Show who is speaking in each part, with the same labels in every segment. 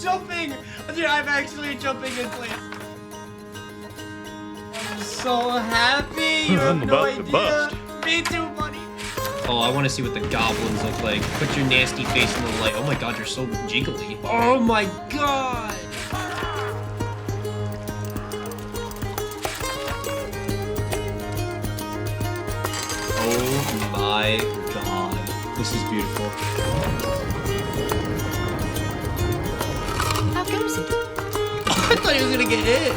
Speaker 1: jumping! Dude, I'm actually jumping in place. I'm so happy! You have no idea! Me too, buddy!
Speaker 2: Oh, I want to see what the goblins look like. Put your nasty face in the light. Oh my god, you're so jiggly. Oh my god! Oh my god. This is beautiful.
Speaker 3: How goes it?
Speaker 2: I thought he was gonna get hit.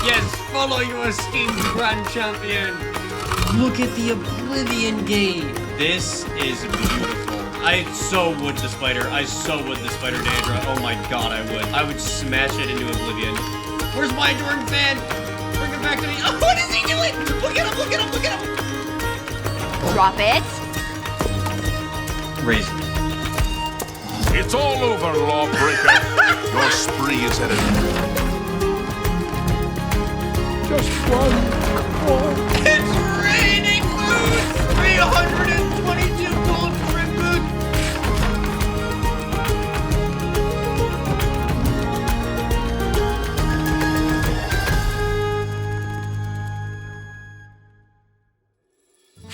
Speaker 2: Yes, follow your esteemed grand champion. Look at the Oblivion game. This is beautiful. I so would the spider. I so would the spider Daedra. Oh my god, I would. I would smash it into Oblivion. Where's my adoring fan? Bring it back to me. Oh, what is he doing? Look at him, look at him, look at him.
Speaker 3: Drop it.
Speaker 2: Raise it.
Speaker 4: It's all over, lawbreaker. Your spree is at an end. Just one more.
Speaker 1: It's raining food! 322 gold for food!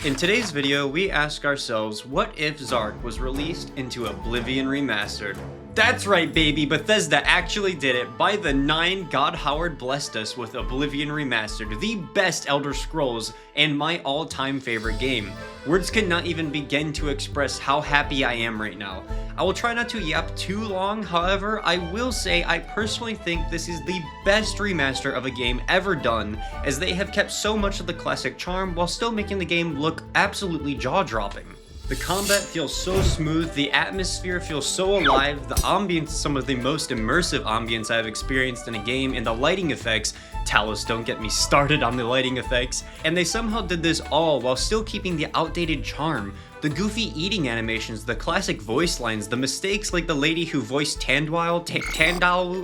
Speaker 1: In today's video, we ask ourselves, what if Zark was released into Oblivion Remastered? That's right, baby, Bethesda actually did it. By the 9, God Howard blessed us with Oblivion Remastered, the best Elder Scrolls, and my all-time favorite game. Words cannot even begin to express how happy I am right now. I will try not to yap too long, however, I will say I personally think this is the best remaster of a game ever done, as they have kept so much of the classic charm while still making the game look absolutely jaw-dropping. The combat feels so smooth, the atmosphere feels so alive, the ambience is some of the most immersive ambience I've experienced in a game, and the lighting effects, Talos, don't get me started on the lighting effects, and they somehow did this all while still keeping the outdated charm. The goofy eating animations, the classic voice lines, the mistakes like the lady who voiced Tandwile,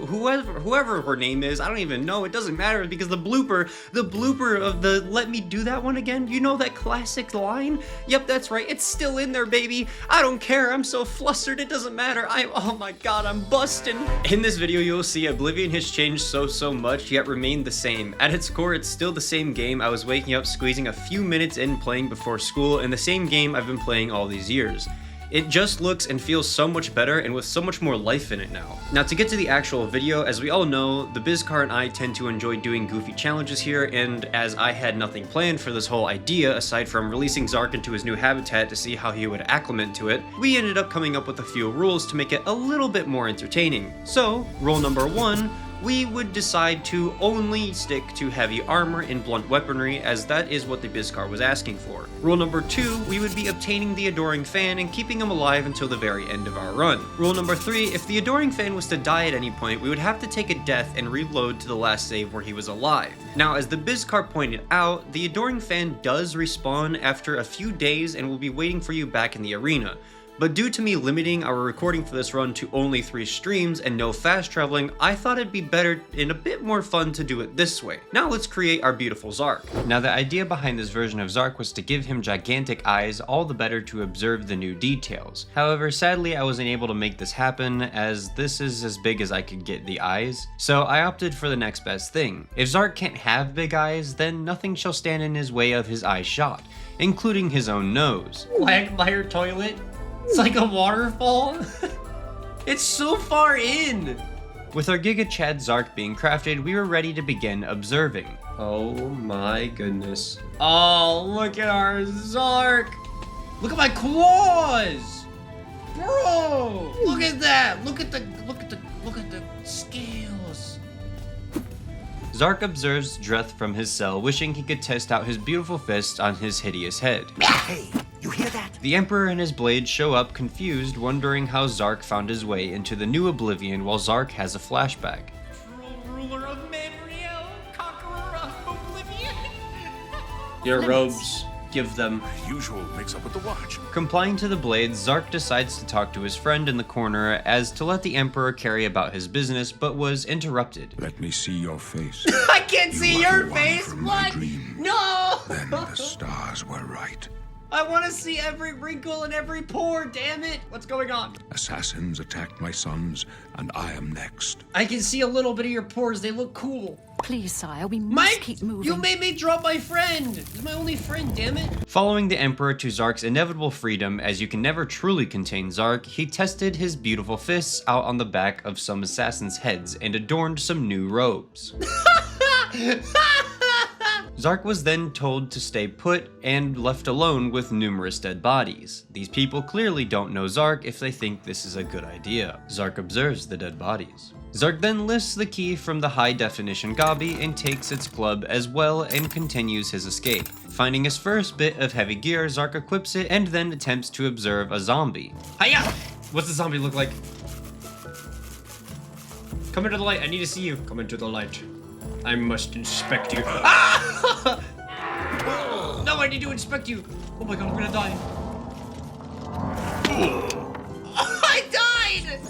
Speaker 1: whoever her name is, I don't even know, it doesn't matter because the blooper of the let me do that one again, you know that classic line? Yep, that's right, it's still in there, baby. I don't care, I'm so flustered, it doesn't matter. Oh my god, I'm busting. In this video, you'll see Oblivion has changed so much, yet remained the same. At its core, it's still the same game I was waking up, squeezing a few minutes in playing before school, and the same game I've been playing all these years. It just looks and feels so much better and with so much more life in it now. Now to get to the actual video, as we all know, the Bizcar and I tend to enjoy doing goofy challenges here, and as I had nothing planned for this whole idea aside from releasing Zark into his new habitat to see how he would acclimate to it, we ended up coming up with a few rules to make it a little bit more entertaining. So, rule number 1, we would decide to only stick to heavy armor and blunt weaponry, as that is what the Bizcar was asking for. Rule number 2, we would be obtaining the Adoring Fan and keeping him alive until the very end of our run. Rule number 3, if the Adoring Fan was to die at any point, we would have to take a death and reload to the last save where he was alive. Now, as the Bizcar pointed out, the Adoring Fan does respawn after a few days and will be waiting for you back in the arena. But due to me limiting our recording for this run to only 3 streams and no fast traveling, I thought it'd be better and a bit more fun to do it this way. Now let's create our beautiful Zark. Now the idea behind this version of Zark was to give him gigantic eyes, all the better to observe the new details. However, sadly I wasn't able to make this happen, as this is as big as I could get the eyes, so I opted for the next best thing. If Zark can't have big eyes, then nothing shall stand in his way of his eye shot, including his own nose. Quagmire toilet? It's like a waterfall. It's so far in.
Speaker 2: With our Giga Chad Zark being crafted, we were ready to begin observing.
Speaker 1: Oh my goodness. Oh, look at our Zark. Look at my claws. Bro, look at that. Look at the scales.
Speaker 2: Zark observes Dreth from his cell, wishing he could test out his beautiful fist on his hideous head.
Speaker 5: Hey, you hear that?
Speaker 2: The Emperor and his blade show up confused, wondering how Zark found his way into the new Oblivion while Zark has a flashback.
Speaker 1: Ruler of Manriel, conqueror of Oblivion.
Speaker 2: Your robes, give them.
Speaker 4: Usual mix-up with the watch.
Speaker 2: Complying to the blade, Zark decides to talk to his friend in the corner as to let the Emperor carry about his business, but was interrupted.
Speaker 4: Let me see your face.
Speaker 1: I can't see your face.
Speaker 4: From my
Speaker 1: What?
Speaker 4: dream.
Speaker 1: No.
Speaker 4: Then the stars were right.
Speaker 2: I want to see every wrinkle and every pore, damn it! What's going on?
Speaker 4: Assassins attacked my sons, and I am next.
Speaker 2: I can see a little bit of your pores, they look cool.
Speaker 3: Please, sire, we must
Speaker 2: Mike,
Speaker 3: keep moving.
Speaker 2: you made me drop my friend! He's my only friend, damn it!
Speaker 1: Following the Emperor to Zark's inevitable freedom, as you can never truly contain Zark, he tested his beautiful fists out on the back of some assassins' heads and adorned some new robes. Zark was then told to stay put and left alone with numerous dead bodies. These people clearly don't know Zark if they think this is a good idea. Zark observes the dead bodies. Zark then lifts the key from the high-definition Gabi and takes its club as well and continues his escape. Finding his first bit of heavy gear, Zark equips it and then attempts to observe a zombie.
Speaker 2: Hiya! What's the zombie look like? Come into the light, I need to see you. Come into the light. I must inspect you. Ah! No, I need to inspect you. Oh my god, I'm gonna die. I died!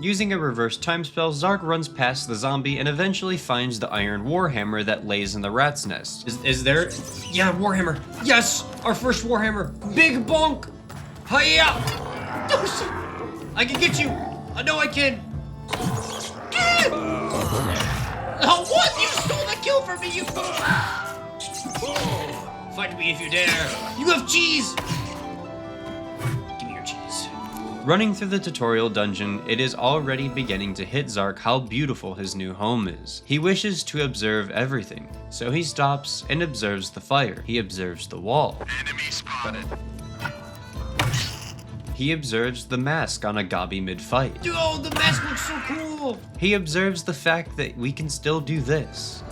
Speaker 1: Using a reverse time spell, Zark runs past the zombie and eventually finds the iron warhammer that lays in the rat's nest.
Speaker 2: Is there? Yeah, Warhammer. Yes! Our first Warhammer. Big bonk! Hiya! I can get you! I know I can! Oh, what? You stole the kill from me, you fool! Fight me if you dare. You have cheese! Give me your cheese.
Speaker 1: Running through the tutorial dungeon, it is already beginning to hit Zark how beautiful his new home is. He wishes to observe everything, so he stops and observes the fire. He observes the wall.
Speaker 4: Enemy spotted.
Speaker 1: He observes the mask on a Gabi mid-fight.
Speaker 2: Dude, oh, the mask looks so cool!
Speaker 1: He observes the fact that we can still do this.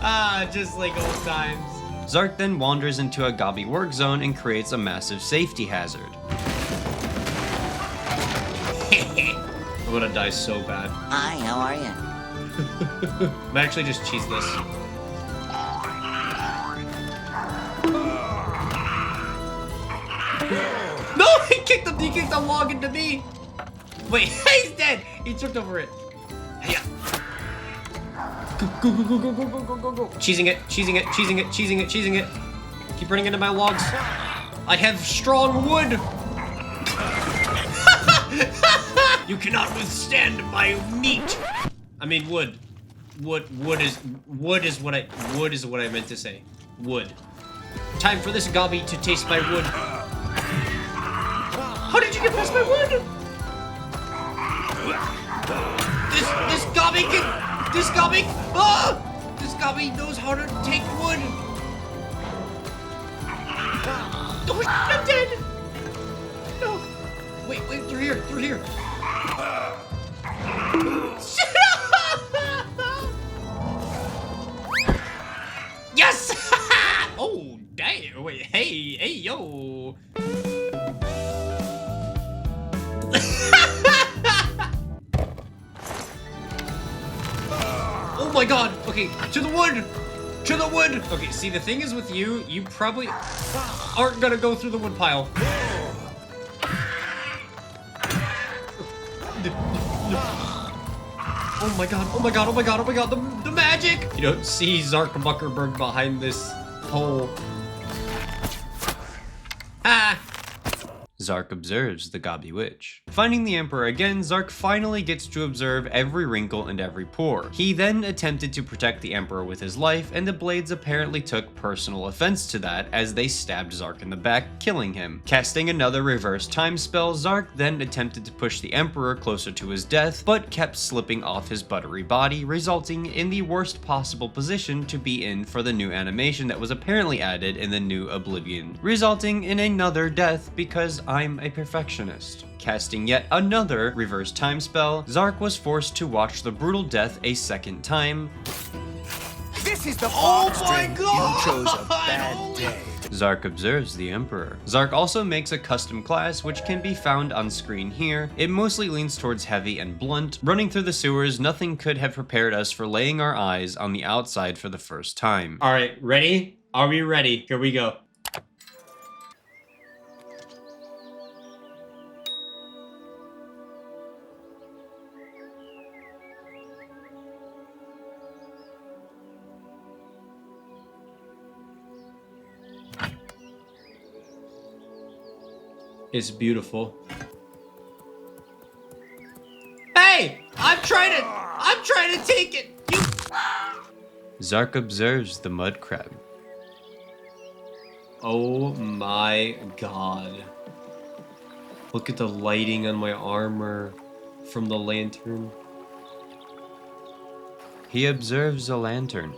Speaker 2: Ah, just like old times.
Speaker 1: Zark then wanders into a Gabi work zone and creates a massive safety hazard.
Speaker 2: I'm gonna die so bad.
Speaker 5: Hi, how are you?
Speaker 2: I'm actually just cheese this. No, he kicked the log into me. Wait, he's dead. He tripped over it. Hey, go, go, go, go, go, go, go, go, go. Cheesing it, cheesing it, cheesing it, cheesing it, cheesing it. Keep running into my logs. I have strong wood. You cannot withstand my meat. I mean wood. Wood is what I meant to say. Wood. Time for this Gabi to taste my wood. How did you get past my wood? This Gabi knows how to take wood. Oh, I'm dead. No. Wait, through here. Yes! Oh, damn. Wait, hey, yo. Oh my god. Okay, to the wood. To the wood. Okay, see, the thing is with you, you probably aren't gonna go through the wood pile. Oh my god, oh my god, oh my god, oh my god, the magic! You don't see Zark Muckerberg behind this hole. Ah!
Speaker 1: Zark observes the Gabi witch. Finding the Emperor again, Zark finally gets to observe every wrinkle and every pore. He then attempted to protect the Emperor with his life, and the blades apparently took personal offense to that as they stabbed Zark in the back, killing him. Casting another reverse time spell, Zark then attempted to push the Emperor closer to his death, but kept slipping off his buttery body, resulting in the worst possible position to be in for the new animation that was apparently added in the new Oblivion, resulting in another death because I'm a perfectionist. Casting yet another reverse time spell, Zark was forced to watch the brutal death a second time.
Speaker 5: This is the
Speaker 2: Oh
Speaker 5: box
Speaker 2: my
Speaker 5: string.
Speaker 2: god!
Speaker 5: You chose a bad day.
Speaker 1: Zark observes the Emperor. Zark also makes a custom class which can be found on screen here. It mostly leans towards heavy and blunt. Running through the sewers, nothing could have prepared us for laying our eyes on the outside for the first time.
Speaker 2: Alright, ready? Are we ready? Here we go. It's beautiful. Hey! I'm trying to take it! You...
Speaker 1: Zark observes the mud crab.
Speaker 2: Oh my god. Look at the lighting on my armor from the lantern.
Speaker 1: He observes a lantern.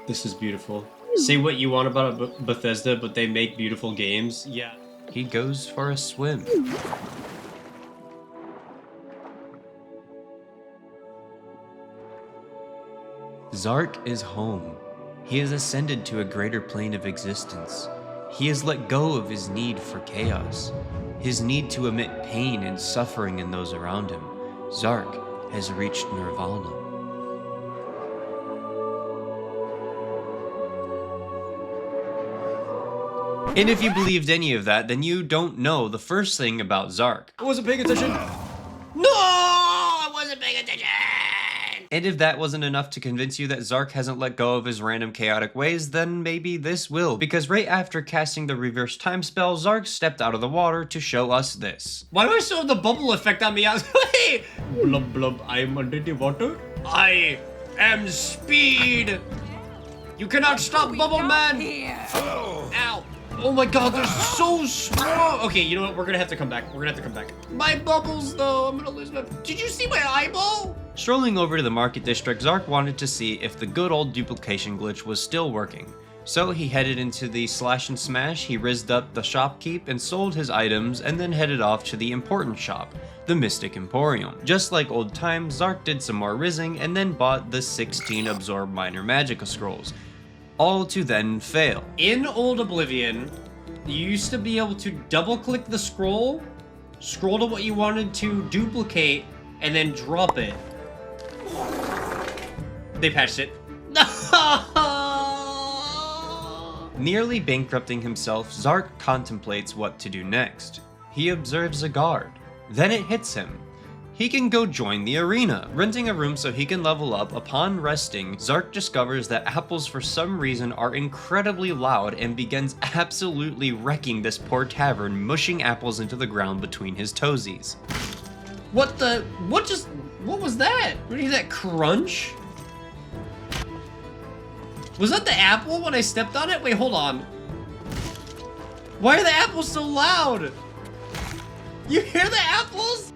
Speaker 2: This is beautiful. Say what you want about Bethesda, but they make beautiful games. Yeah.
Speaker 1: He goes for a swim. Zark is home. He has ascended to a greater plane of existence. He has let go of his need for chaos, his need to emit pain and suffering in those around him. Zark has reached nirvana. And if you believed any of that, then you don't know the first thing about Zark.
Speaker 2: I wasn't paying attention. No! I wasn't paying attention!
Speaker 1: And if that wasn't enough to convince you that Zark hasn't let go of his random chaotic ways, then maybe this will. Because right after casting the reverse time spell, Zark stepped out of the water to show us this.
Speaker 2: Why do I still have the bubble effect on me? I was hey! Blub blub, I am under the water. I am speed! You cannot stop Bubble Man! Ow! Oh my god, they're so strong! Okay, you know what? We're gonna have to come back. My bubbles, though. I'm gonna lose my... Did you see my eyeball?
Speaker 1: Strolling over to the market district, Zark wanted to see if the good old duplication glitch was still working. So he headed into the slash and smash, he rizzed up the shopkeep and sold his items, and then headed off to the important shop, the Mystic Emporium. Just like old times, Zark did some more rizzing and then bought the 16 Absorb Minor Magica Scrolls, all to then fail.
Speaker 2: In old Oblivion, you used to be able to double-click the scroll to what you wanted to duplicate, and then drop it. They patched it.
Speaker 1: Nearly bankrupting himself, Zark contemplates what to do next. He observes a guard. Then it hits him. He can go join the arena. Renting a room so he can level up, upon resting, Zark discovers that apples for some reason are incredibly loud and begins absolutely wrecking this poor tavern, mushing apples into the ground between his toesies.
Speaker 2: What was that? What is that crunch? Was that the apple when I stepped on it? Wait, hold on. Why are the apples so loud? You hear the apples?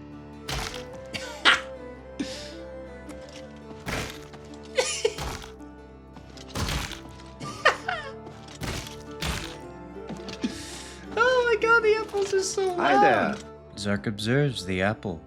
Speaker 2: Oh my god, the apples are so loud.
Speaker 5: Hi there.
Speaker 1: Zark observes the apple.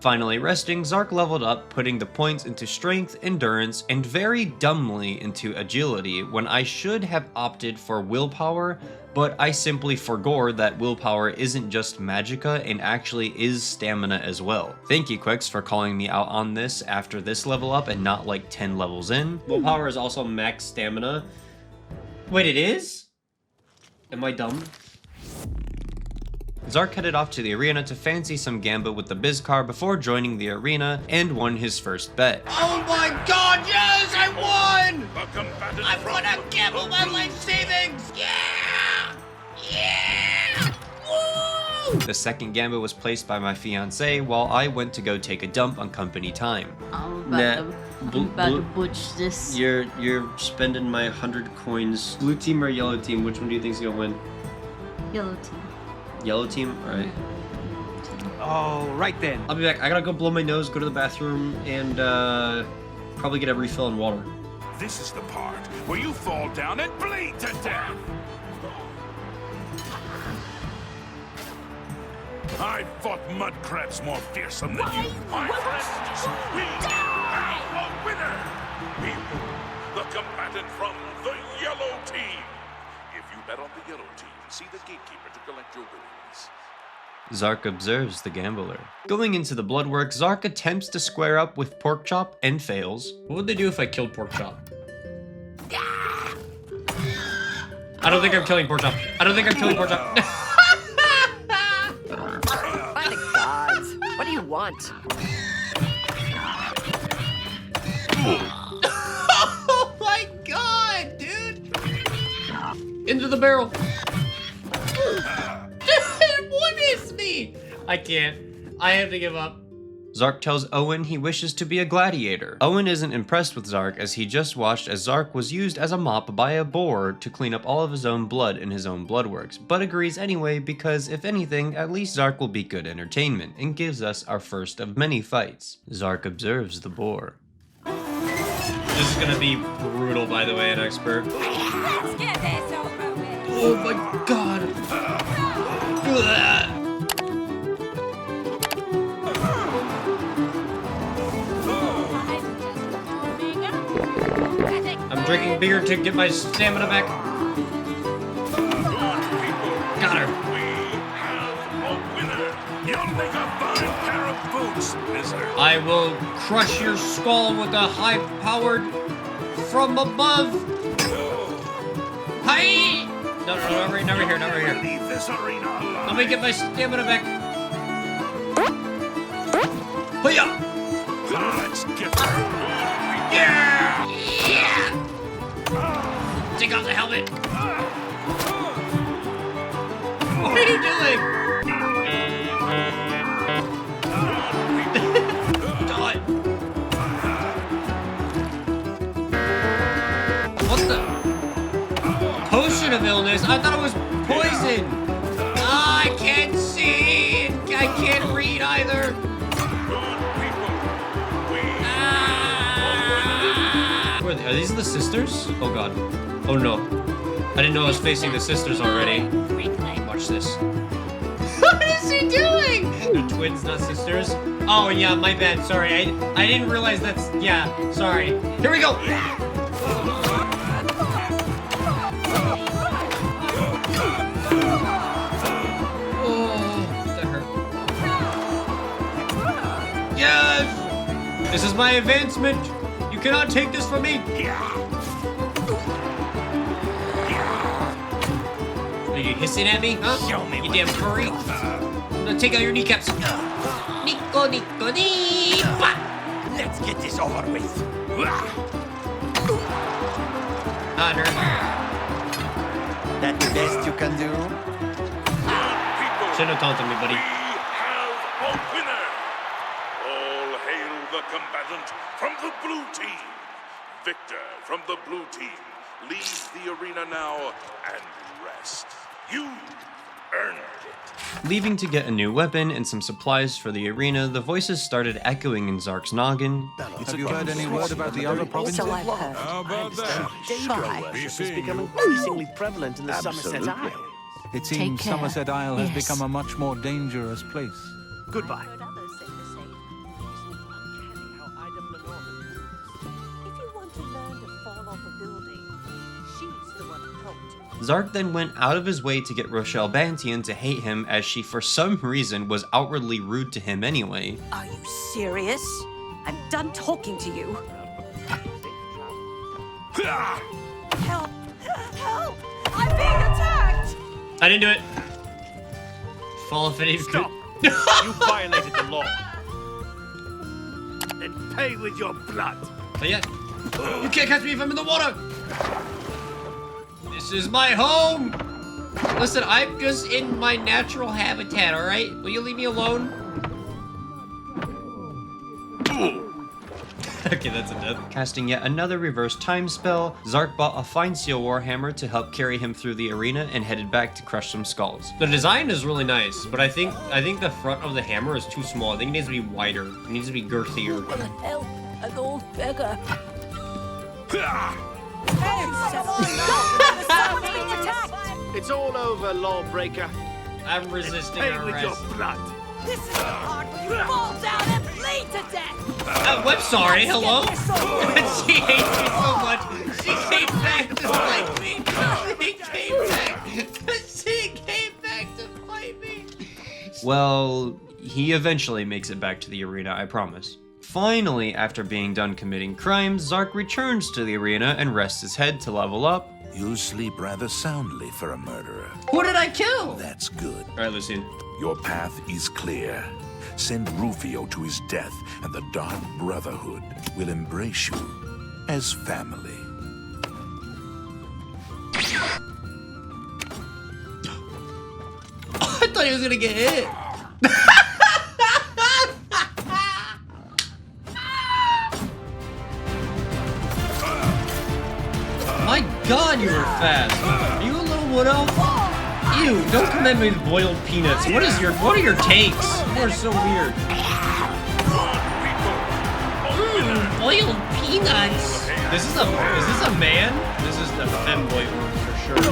Speaker 1: Finally resting, Zark leveled up, putting the points into strength, endurance, and very dumbly into agility when I should have opted for willpower, but I simply forgot that willpower isn't just magicka and actually is stamina as well. Thank you, Quix, for calling me out on this after this level up and not like 10 levels in.
Speaker 2: Willpower is also max stamina. Wait, it is? Am I dumb?
Speaker 1: Zark headed off to the arena to fancy some gambit with the Bizcar before joining the arena and won his first bet.
Speaker 2: Oh my god, yes, I won!
Speaker 4: The combatant
Speaker 2: I won a gamble my life savings! Yeah! Yeah! Woo!
Speaker 1: The second gambit was placed by my fiancée while I went to go take a dump on company time.
Speaker 6: I'm about to butch this.
Speaker 2: You're spending my 100 coins. Blue team or yellow team? Which one do you think's gonna win?
Speaker 6: Yellow team.
Speaker 2: Yellow team? Alright.
Speaker 5: Oh, right then.
Speaker 2: I'll be back. I gotta go blow my nose, go to the bathroom, and probably get a refill on water.
Speaker 4: This is the part where you fall down and bleed to death. I fought mud crabs more fearsome than you, my friends. We have a winner. The combatant from the yellow team. If you bet on the yellow team, see the gatekeeper to collect your winnings.
Speaker 1: Zark observes the gambler. Going into the bloodwork, Zark attempts to square up with Porkchop and fails.
Speaker 2: What would they do if I killed Porkchop? I don't think I'm killing Porkchop. I don't think I'm killing Porkchop.
Speaker 3: By the gods. What do you want?
Speaker 2: Oh my god, dude! Into the barrel. What is me? I can't. I have to give up.
Speaker 1: Zark tells Owen he wishes to be a gladiator. Owen isn't impressed with Zark as he just watched as Zark was used as a mop by a boar to clean up all of his own blood in his own bloodworks, but agrees anyway because if anything, at least Zark will be good entertainment and gives us our first of many fights. Zark observes the boar.
Speaker 2: This is gonna be brutal, by the way, an expert.
Speaker 3: Let's get this over with.
Speaker 2: Oh my god. Ugh. I'm drinking beer to get my stamina back. Got her.
Speaker 4: We have a winner. You'll make a fine pair of boots, mister.
Speaker 2: I will crush your skull with a high-powered from above. Hi! No, not right here, not right here.
Speaker 4: Leave this arena alive.
Speaker 2: Let me get my stamina back. Hiya!
Speaker 4: Let's get her.
Speaker 2: Yeah! Yeah! Take off the helmet. What are you doing? God. What the? Potion of illness? I thought it was poison. Ah, I can't see. I can't read either. Where are they? Are these the sisters? Oh god. Oh no. I didn't know I was facing the sisters already. Watch this. What is he doing? They're twins, not sisters. Oh yeah, my bad. Sorry. I didn't realize that's... Yeah, sorry. Here we go. Oh, that hurt. Yes! This is my advancement. You cannot take this from me. Are you hissing at me? Huh? You damn furry. Now take out your kneecaps. Nico, nico, nipa.
Speaker 4: Let's get this over with.
Speaker 2: Honor.
Speaker 7: That the best you can do?
Speaker 2: Shouldn't have taunted me, buddy.
Speaker 4: We have a winner. All hail the combatant from the blue team. Victor from the blue team. Leave the arena now and rest. You earned it.
Speaker 1: Leaving to get a new weapon and some supplies for the arena, the voices started echoing in Zark's noggin.
Speaker 8: Have you heard any word about the other provinces?
Speaker 3: So I've heard.
Speaker 4: How about that?
Speaker 3: Bye.
Speaker 7: Worship has become increasingly prevalent in the Somerset Isles.
Speaker 8: It seems
Speaker 6: care.
Speaker 8: Somerset Isle has
Speaker 6: Yes.
Speaker 8: become a much more dangerous place.
Speaker 7: Goodbye.
Speaker 3: If you want to learn to fall off a building, she's the one to talk to.
Speaker 1: Zark then went out of his way to get Rochelle Bantian to hate him as she for some reason was outwardly rude to him anyway.
Speaker 3: Are you serious? I'm done talking to you. Help! Help! I'm being attacked!
Speaker 2: I didn't do it. Fall off any...
Speaker 7: Stop! You violated the law. Then pay with your blood.
Speaker 2: But yeah. You can't catch me if I'm in the water. This is my home. Listen, I'm just in my natural habitat, all right? Will you leave me alone? Okay, that's a death.
Speaker 1: Casting yet another reverse time spell, Zark bought a Fine Steel Warhammer to help carry him through the arena and headed back to crush some skulls.
Speaker 2: The design is really nice, but I think the front of the hammer is too small. I think it needs to be wider. It needs to be girthier.
Speaker 3: Help! An old beggar.
Speaker 7: It's all over, lawbreaker.
Speaker 2: I'm resisting
Speaker 7: Pay with your
Speaker 2: arrest.
Speaker 7: blood.
Speaker 3: This is the part where you fall down and bleed to death!
Speaker 2: I'm sorry, hello? She hates me so much. She came back to fight me. She came back to fight me.
Speaker 1: Well, he eventually makes it back to the arena, I promise. Finally, after being done committing crimes, Zark returns to the arena and rests his head to level up.
Speaker 9: You sleep rather soundly for a murderer.
Speaker 2: Who did I kill?
Speaker 9: That's good.
Speaker 2: All right, Lucien.
Speaker 9: Your path is clear. Send Rufio to his death, and the Dark Brotherhood will embrace you as family.
Speaker 2: thought he was gonna get hit. My God, you were fast. Are you a little wood elf? Ew! Don't come at me with boiled peanuts. What are your takes? You are so weird. Boiled peanuts. Is this a man? This is the femboy word for sure.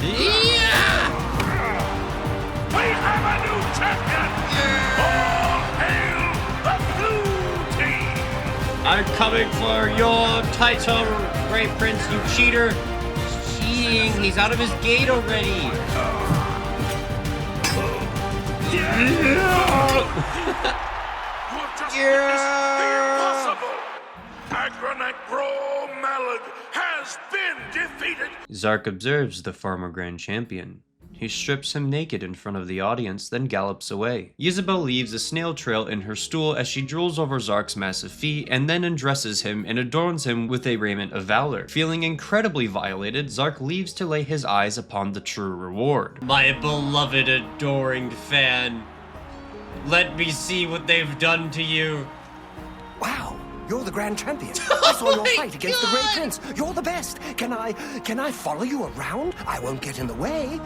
Speaker 2: Yeah!
Speaker 4: We have a new champion! All hail the blue team!
Speaker 2: I'm coming for your title, Great Prince, you cheater! Cheating! He's out of his gate already!
Speaker 4: You have just witnessed the impossible! Agronecro Malad has been defeated!
Speaker 1: Zark observes the former grand champion. He strips him naked in front of the audience, then gallops away. Isabel leaves a snail trail in her stool as she drools over Zark's massive feet and then undresses him and adorns him with a raiment of valor. Feeling incredibly violated, Zark leaves to lay his eyes upon the true reward.
Speaker 2: My beloved, adoring fan. Let me see what they've done to you.
Speaker 10: Wow, you're the grand champion. I saw your fight against the Great Prince. You're the best. Can I follow you around? I won't get in the way.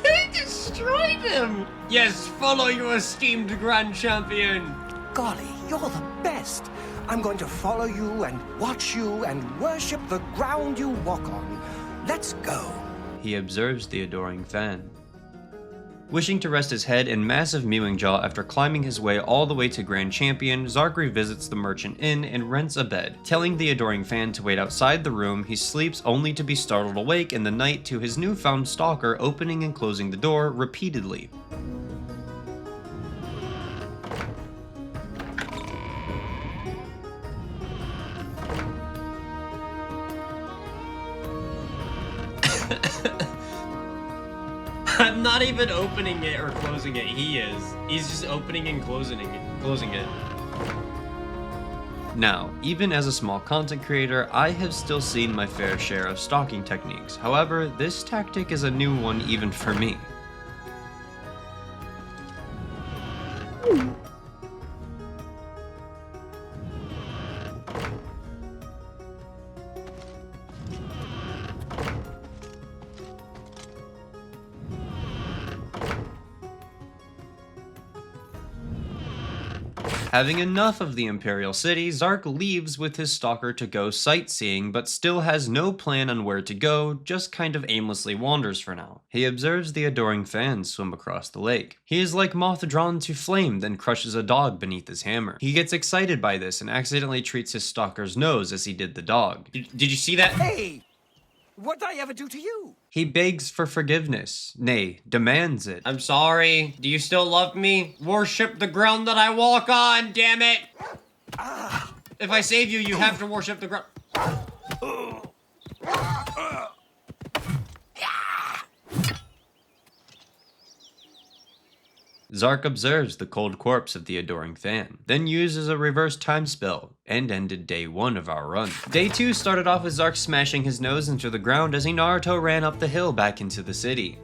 Speaker 2: They destroyed him! Yes, follow your esteemed grand champion!
Speaker 10: Golly, you're the best. I'm going to follow you and watch you and worship the ground you walk on. Let's go.
Speaker 1: He observes the adoring fan. Wishing to rest his head in massive mewing jaw after climbing his way all the way to Grand Champion, Zark revisits the Merchant Inn and rents a bed. Telling the adoring fan to wait outside the room, he sleeps only to be startled awake in the night to his newfound stalker opening and closing the door repeatedly.
Speaker 2: I'm not even opening it or closing it, he is. He's just opening and closing it.
Speaker 1: Now, even as a small content creator, I have still seen my fair share of stalking techniques. However, this tactic is a new one even for me. Having enough of the Imperial City, Zark leaves with his stalker to go sightseeing, but still has no plan on where to go, just kind of aimlessly wanders for now. He observes the adoring fans swim across the lake. He is like moth drawn to flame, then crushes a dog beneath his hammer. He gets excited by this and accidentally treats his stalker's nose as he did the dog.
Speaker 2: Did you see that?
Speaker 10: Hey, what did I ever do to you?
Speaker 1: He begs for forgiveness, nay, demands it.
Speaker 2: I'm sorry. Do you still love me? Worship the ground that I walk on, damn it! If I save you, you have to worship the ground.
Speaker 1: Zark observes the cold corpse of the adoring fan, then uses a reverse time spell, and ended day 1 of our run. Day 2 started off with Zark smashing his nose into the ground as he Naruto ran up the hill back into the city.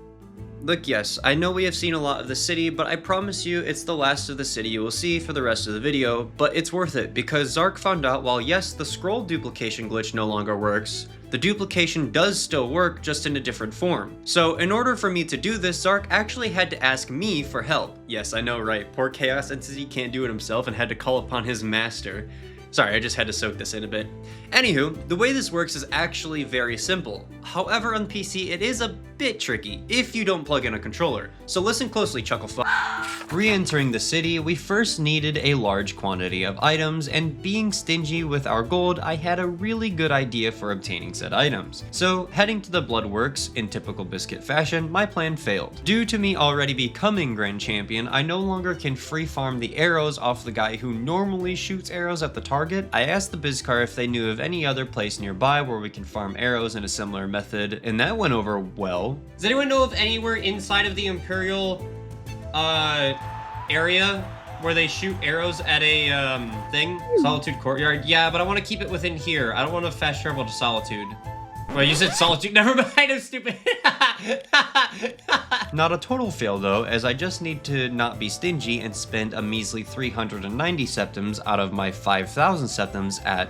Speaker 1: Look, yes, I know we have seen a lot of the city, but I promise you it's the last of the city you will see for the rest of the video, but it's worth it, because Zark found out while yes, the scroll duplication glitch no longer works, the duplication does still work, just in a different form. So in order for me to do this, Zark actually had to ask me for help. Yes, I know, right? Poor Chaos Entity can't do it himself and had to call upon his master. Sorry, I just had to soak this in a bit. Anywho, the way this works is actually very simple. However, on PC, it is a bit tricky if you don't plug in a controller. So listen closely, Chucklefuck. Re-entering the city, we first needed a large quantity of items, and being stingy with our gold, I had a really good idea for obtaining said items. So, heading to the Bloodworks, in typical Bizkiit fashion, my plan failed. Due to me already becoming Grand Champion, I no longer can free farm the arrows off the guy who normally shoots arrows at the target. I asked the Bizcar if they knew of any other place nearby where we can farm arrows in a similar method, and that went over well.
Speaker 2: Does anyone know of anywhere inside of the Imperial area where they shoot arrows at a thing? Solitude Courtyard? Yeah, but I want to keep it within here. I don't want to fast travel to Solitude. Well, you said Solitude. Never mind, I'm stupid.
Speaker 1: Not a total fail though, as I just need to not be stingy and spend a measly 390 septims out of my 5,000 septims at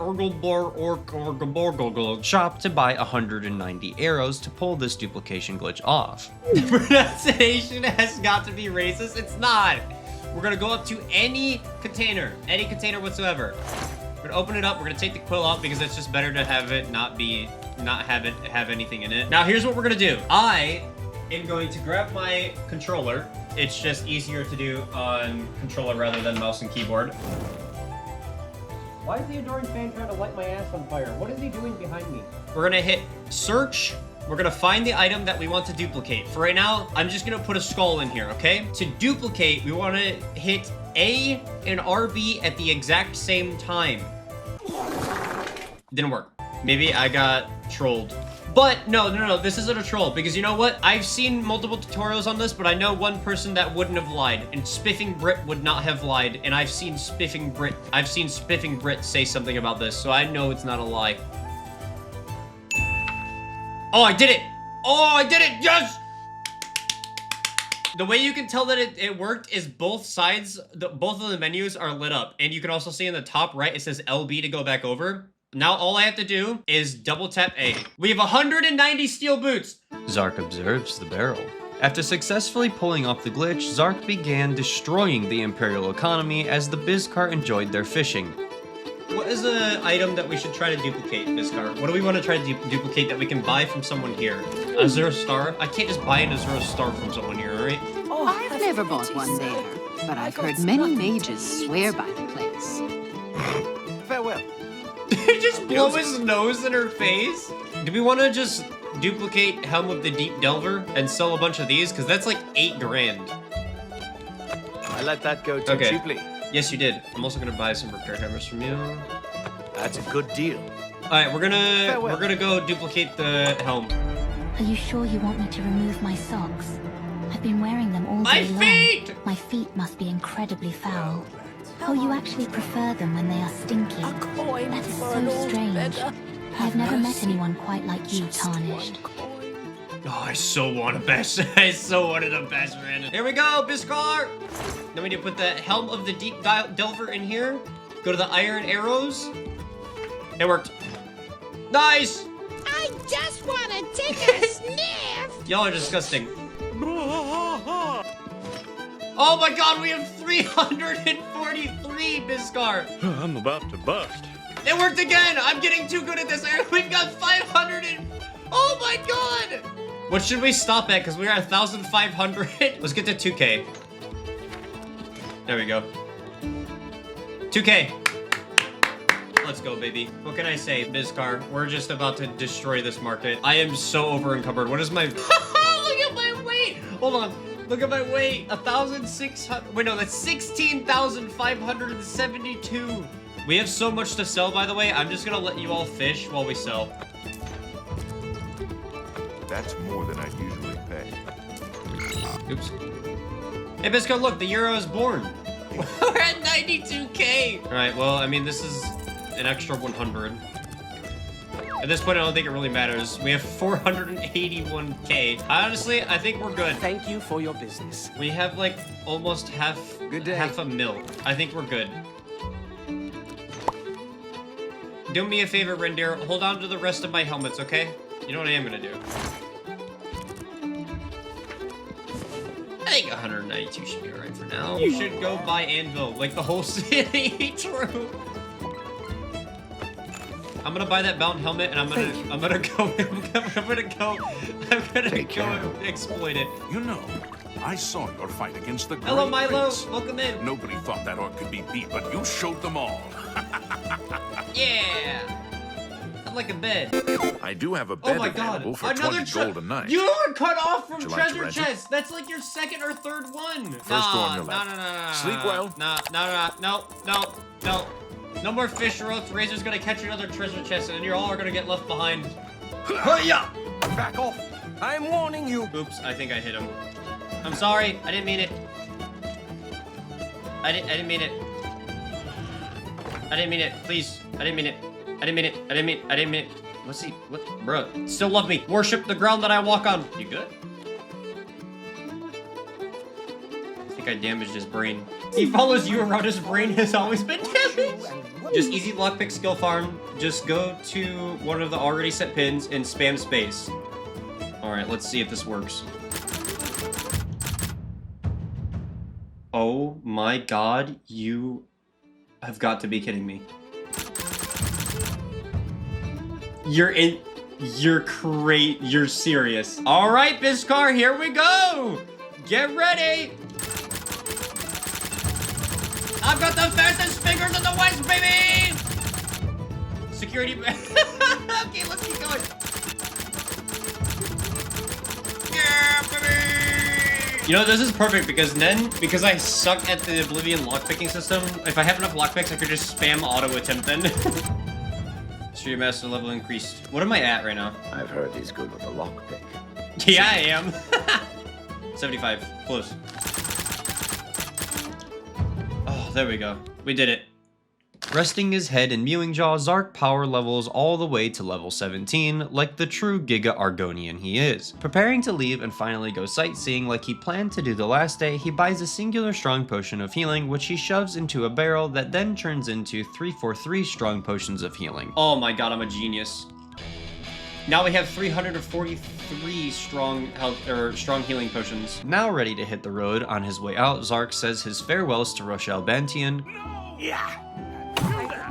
Speaker 1: shop to buy 190 arrows to pull this duplication glitch off.
Speaker 2: The pronunciation has got to be racist. It's not. We're gonna go up to any container whatsoever. We're gonna open it up. We're gonna take the quill out because it's just better to have it not have anything in it. Now here's what we're gonna do. I am going to grab my controller. It's just easier to do on controller rather than mouse and keyboard. Why is the adoring fan trying to light my ass on fire? What is he doing behind me? We're gonna hit search. We're gonna find the item that we want to duplicate. For right now, I'm just gonna put a skull in here, okay? To duplicate, we wanna hit A and RB at the exact same time. Didn't work. Maybe I got trolled. But no, this isn't a troll, because you know what? I've seen multiple tutorials on this, but I know one person that wouldn't have lied, and Spiffing Brit would not have lied, and I've seen Spiffing Brit say something about this, so I know it's not a lie. Oh, I did it! Oh, I did it! Yes! The way you can tell that it worked is both sides, both of the menus are lit up, and you can also see in the top right, it says LB to go back over. Now all I have to do is double tap A. We have 190 steel boots.
Speaker 1: Zark observes the barrel. After successfully pulling off the glitch, Zark began destroying the Imperial economy as the Bizcar enjoyed their fishing.
Speaker 2: What is an item that we should try to duplicate, Bizcar? What do we want to try to duplicate that we can buy from someone here? Azure Star? I can't just buy an Azure Star from someone here, right?
Speaker 11: I've never bought one there, but I've heard many mages swear by the place.
Speaker 7: Farewell.
Speaker 2: Just blow his nose in her face? Do we want to just duplicate Helm of the Deep Delver and sell a bunch of these? Because that's like 8 grand.
Speaker 7: I let that go too cheaply.
Speaker 2: Yes, you did. I'm also gonna buy some repair hammers from you.
Speaker 7: That's a good deal.
Speaker 2: All right, we're gonna go duplicate the helm.
Speaker 12: Are you sure you want me to remove my socks? I've been wearing them all day long.
Speaker 2: My feet!
Speaker 12: My feet must be incredibly foul. Oh, you actually prefer them when they are stinky. That is so strange. I've never met anyone quite like you, Tarnished.
Speaker 2: Oh, I so want a best. I so wanted a best man. Here we go, Bizcar. Then we need to put the Helm of the Deep Delver in here. Go to the iron arrows. It worked. Nice.
Speaker 13: I just want to take a sniff.
Speaker 2: Y'all are disgusting. Oh my god, we have 343, Bizcar.
Speaker 4: I'm about to bust.
Speaker 2: It worked again. I'm getting too good at this. We've got 500 and... Oh my god. What should we stop at? Because we're at 1,500. Let's get to 2K. There we go. 2K. Let's go, baby. What can I say, Bizcar? We're just about to destroy this market. I am so over encumbered. What is my... Look at my weight. Hold on. Look at my weight. 1,600. Wait, no, that's 16,572. We have so much to sell, by the way. I'm just gonna let you all fish while we sell.
Speaker 14: That's more than I usually pay.
Speaker 2: Oops. Hey, Bizcar, look, the euro is born. We're at 92K. All right, well, I mean, this is an extra 100. At this point, I don't think it really matters. We have 481K. Honestly, I think we're good.
Speaker 10: Thank you for your business.
Speaker 2: We have like almost half a mil. I think we're good. Do me a favor, Reindeer. Hold on to the rest of my helmets, okay? You know what I am gonna do. I think 192 should be alright for now. You should go buy Anvil, like the whole city. True. I'm gonna buy that bound helmet, and I'm gonna go exploit it.
Speaker 9: You know, I saw your fight against the Great
Speaker 2: Hello, Milo.
Speaker 9: Prince.
Speaker 2: Welcome in.
Speaker 9: Nobody thought that orc could be beat, but you showed them all.
Speaker 2: Yeah. I'm like a bed.
Speaker 9: I do have a bed
Speaker 2: Oh my god.
Speaker 9: available for
Speaker 2: Another
Speaker 9: 20 gold a night.
Speaker 2: You were cut off from
Speaker 9: Would you like to
Speaker 2: treasure
Speaker 9: rent it?
Speaker 2: chests. That's like your second or third one.
Speaker 9: First go on your left.
Speaker 2: No.
Speaker 9: Sleep well.
Speaker 2: No. No more fish roast. Razor's gonna catch another treasure chest, and you all are gonna get left behind.
Speaker 10: Hiya! Back off! I'm warning you.
Speaker 2: Oops, I think I hit him. I'm sorry. I didn't mean it. I didn't mean it. I didn't mean it. Please. I didn't mean it. I didn't mean it. What's he? What? Bro, still love me. Worship the ground that I walk on. You good? I think I damaged his brain. He follows you around. His brain has always been damaged. Just easy lockpick skill farm. Just go to one of the already set pins and spam space. All right, let's see if this works. Oh my god, you have got to be kidding me. You're serious. All right, Bizcar, here we go. Get ready. I've got the fastest fingers in the West, baby. Security. Okay, let's keep going. Yeah, baby. You know, this is perfect because I suck at the Oblivion lockpicking system, if I have enough lockpicks, I could just spam auto attempt then. So your master level increased. What am I at right now?
Speaker 10: I've heard he's good with a lockpick.
Speaker 2: Yeah, I am. 75. Close. Oh, there we go. We did it. Resting his head in Mewing Jaw, Zark power levels all the way to level 17, like the true Giga Argonian he is. Preparing to leave and finally go sightseeing like he planned to do the last day, he buys a singular strong potion of healing, which he shoves into a barrel that then turns into 343 strong potions of healing. Oh my god, I'm a genius. Now we have 343 strong healing potions. Now ready to hit the road, on his way out, Zark says his farewells to Rochelle Bantian.
Speaker 10: Yeah!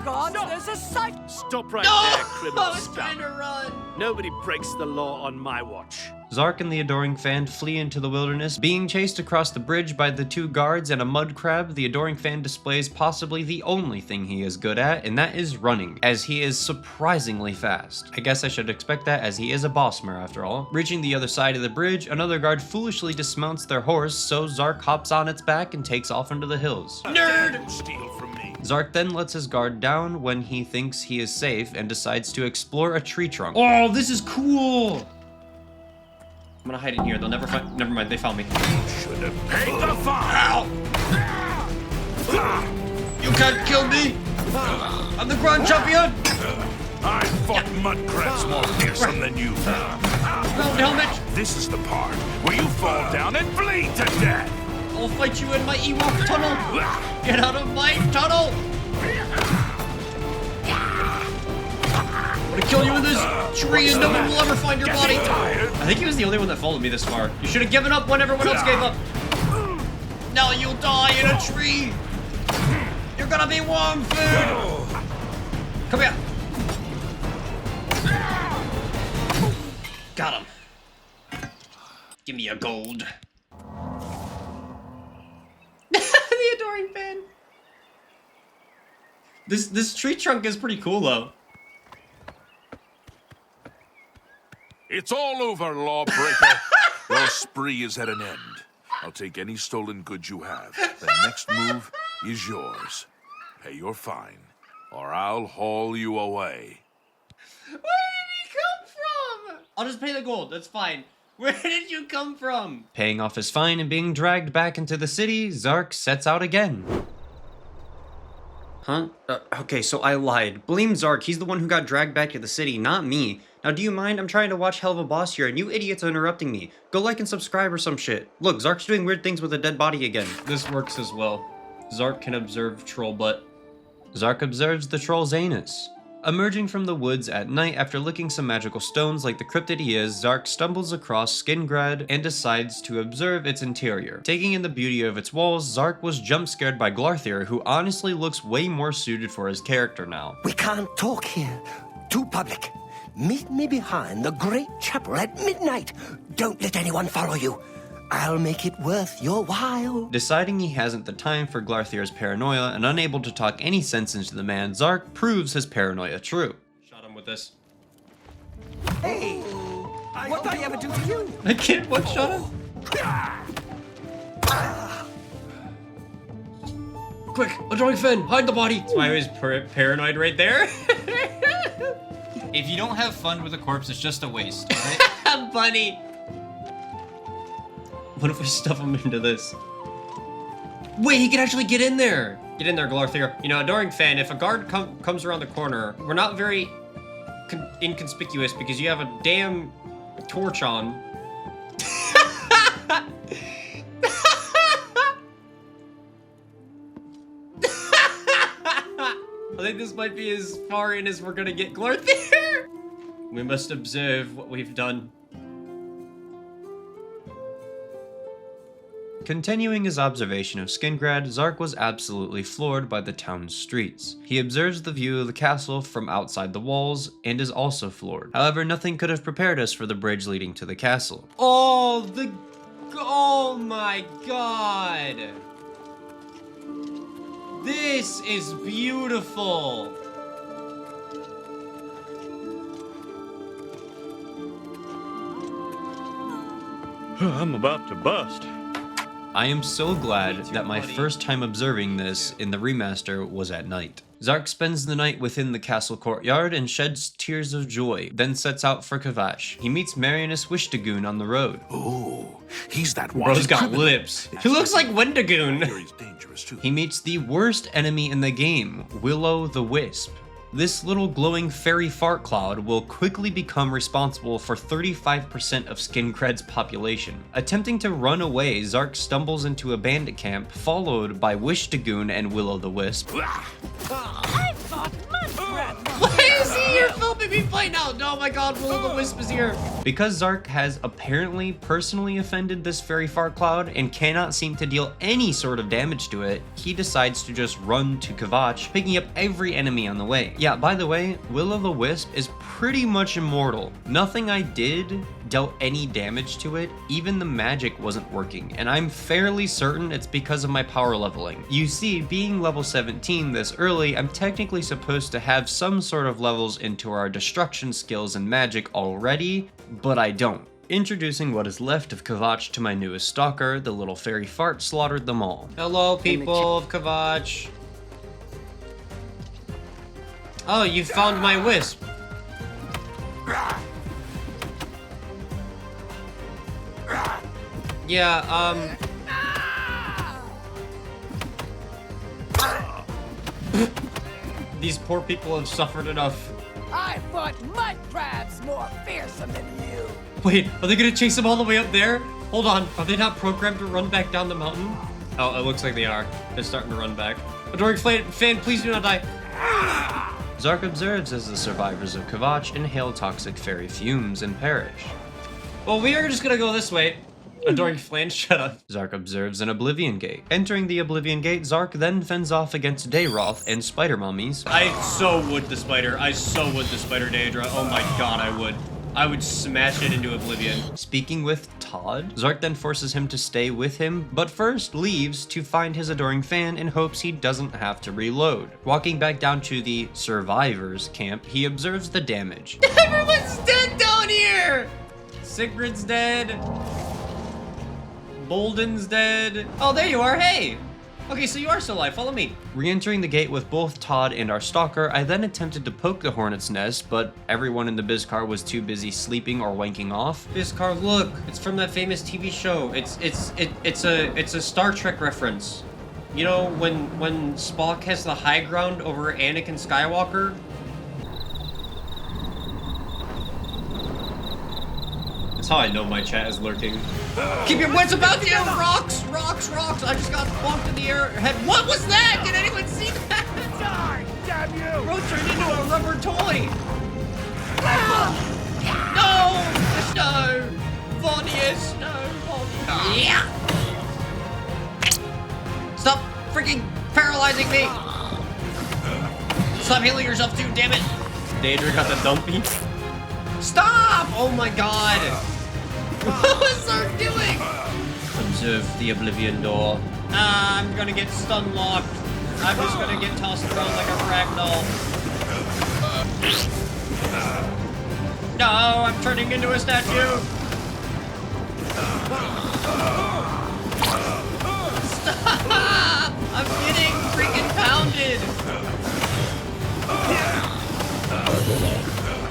Speaker 3: God, there's a sight!
Speaker 7: Stop right there, criminal
Speaker 2: I was
Speaker 7: scum.
Speaker 2: trying to run.
Speaker 7: Nobody breaks the law on my watch.
Speaker 2: Zark and the Adoring Fan flee into the wilderness, being chased across the bridge by the two guards and a mud crab. The Adoring Fan displays possibly the only thing he is good at, and that is running, as he is surprisingly fast. I guess I should expect that, as he is a bossmer after all. Reaching the other side of the bridge, another guard foolishly dismounts their horse, so Zark hops on its back and takes off into the hills.
Speaker 9: Nerd! Steal from me.
Speaker 2: Zark then lets his guard down when he thinks he is safe and decides to explore a tree trunk. Oh, this is cool! I'm gonna hide in here. They'll never find. Never mind. They found me.
Speaker 9: Should have paid the fine.
Speaker 2: You can't kill me. I'm the Grand Champion.
Speaker 9: I fought mud crabs more fearsome than you.
Speaker 2: Round helmet.
Speaker 9: This is the part where you fall down and bleed to death.
Speaker 2: I'll fight you in my Ewok tunnel. Get out of my tunnel. I'm gonna kill you in this tree and no one will ever find your body. I think he was the only one that followed me this far. You should have given up when everyone else gave up. Now you'll die in a tree. You're gonna be warm food. Come here. Got him. Give me a gold. The Adoring Fan. This tree trunk is pretty cool though.
Speaker 9: It's all over, lawbreaker. Your spree is at an end. I'll take any stolen goods you have. The next move is yours. Pay your fine, or I'll haul you away.
Speaker 2: Where did he come from? I'll just pay the gold, that's fine. Where did you come from? Paying off his fine and being dragged back into the city, Zark sets out again. Huh? Okay, so I lied. Blame Zark, he's the one who got dragged back to the city, not me. Now do you mind? I'm trying to watch Hell of a Boss here and you idiots are interrupting me. Go like and subscribe or some shit. Look, Zark's doing weird things with a dead body again. This works as well. Zark can observe troll butt. Zark observes the troll's anus. Emerging from the woods at night after licking some magical stones like the cryptid he is, Zark stumbles across Skingrad and decides to observe its interior. Taking in the beauty of its walls, Zark was jump scared by Glarthir, who honestly looks way more suited for his character now.
Speaker 10: We can't talk here. to public. Meet me behind the great chapel at midnight. Don't let anyone follow you. I'll make it worth your while.
Speaker 1: Deciding he hasn't the time for Glarthir's paranoia and unable to talk any sense into the man, Zark proves his paranoia true.
Speaker 2: Shot him with this.
Speaker 10: Hey! What did I ever do to you?
Speaker 2: I can't one-shot him. Quick, a drawing fin, hide the body. That's why I was paranoid right there. If you don't have fun with a corpse, it's just a waste, right? Bunny. What if we stuff him into this? Wait, he can actually get in there. Get in there, Glarthir. You know, Adoring Fan, if a guard comes around the corner, we're not very inconspicuous because you have a damn torch on. I think this might be as far in as we're gonna get Glarthir. We must observe what we've done.
Speaker 1: Continuing his observation of Skingrad, Zark was absolutely floored by the town's streets. He observes the view of the castle from outside the walls and is also floored. However, nothing could have prepared us for the bridge leading to the castle.
Speaker 2: Oh my god! This is beautiful!
Speaker 15: I'm about to bust.
Speaker 1: I am so glad that my first time observing this in the remaster was at night. Zark spends the night within the castle courtyard and sheds tears of joy, then sets out for Kavash. He meets Marianus Wishtagoon on the road.
Speaker 9: Oh, he's that one.
Speaker 2: Bro's got lips. He looks like Wendigoon.
Speaker 9: He's dangerous too.
Speaker 1: He meets the worst enemy in the game, Willow the Wisp. This little glowing fairy fart cloud will quickly become responsible for 35% of Skincred's population. Attempting to run away, Zark stumbles into a bandit camp, followed by Wishtagoon and Willow the Wisp.
Speaker 2: Why is he here filming me play now? Oh my god, Willow the Wisp is here.
Speaker 1: Because Zark has apparently personally offended this fairy fart cloud and cannot seem to deal any sort of damage to it, he decides to just run to Kavach, picking up every enemy on the way. Yeah, by the way, Willow the Wisp is pretty much immortal. Nothing I did dealt any damage to it, even the magic wasn't working, and I'm fairly certain it's because of my power leveling. You see, being level 17 this early, I'm technically supposed to have some sort of levels into our destruction skills and magic already, but I don't. Introducing what is left of Kavach to my newest stalker, the little fairy fart slaughtered them all.
Speaker 2: Hello, people of Kavach. Oh, you found my wisp. Yeah, these poor people have suffered enough.
Speaker 13: I fought mud crabs more fearsome than you.
Speaker 2: Wait, are they gonna chase them all the way up there? Hold on, are they not programmed to run back down the mountain? Oh, it looks like they are. They're starting to run back. Adoring Fan, please do not die.
Speaker 1: Zark observes as the survivors of Kavach inhale toxic fairy fumes and perish.
Speaker 2: Well, we are just gonna go this way. Adoring Flame, shut up.
Speaker 1: Zark observes an Oblivion Gate. Entering the Oblivion Gate, Zark then fends off against Dayroth and spider mummies.
Speaker 2: I so would the spider. I so would the spider Daedra. Oh my god, I would. I would smash it into Oblivion.
Speaker 1: Speaking with Todd, Zark then forces him to stay with him, but first leaves to find his Adoring Fan in hopes he doesn't have to reload. Walking back down to the survivors camp, he observes the damage.
Speaker 2: Everyone's dead down here! Sigrid's dead. Bolden's dead. Oh, there you are, hey! Okay, so you are still alive, follow me.
Speaker 1: Re-entering the gate with both Todd and our stalker, I then attempted to poke the hornet's nest, but everyone in the Bizcar was too busy sleeping or wanking off.
Speaker 2: Bizcar, look, it's from that famous TV show. It's a Star Trek reference. You know, when Spock has the high ground over Anakin Skywalker? That's how I know my chat is lurking. Keep your wits about you! Rocks! Rocks! Rocks! I just got bumped in the air. What was that? Did anyone see that?
Speaker 13: Die, damn you!
Speaker 2: Bro turned into a rubber toy! No! No! VODS! No! VODS! Yeah! Stop freaking paralyzing me! Stop healing yourself too, damn it! Daedra got the dumpy. Stop! Oh my god! What was Zark doing? Observe the Oblivion door. I'm gonna get stun locked. I'm just gonna get tossed around like a ragdoll. No, I'm turning into a statue. Stop! I'm getting freaking pounded.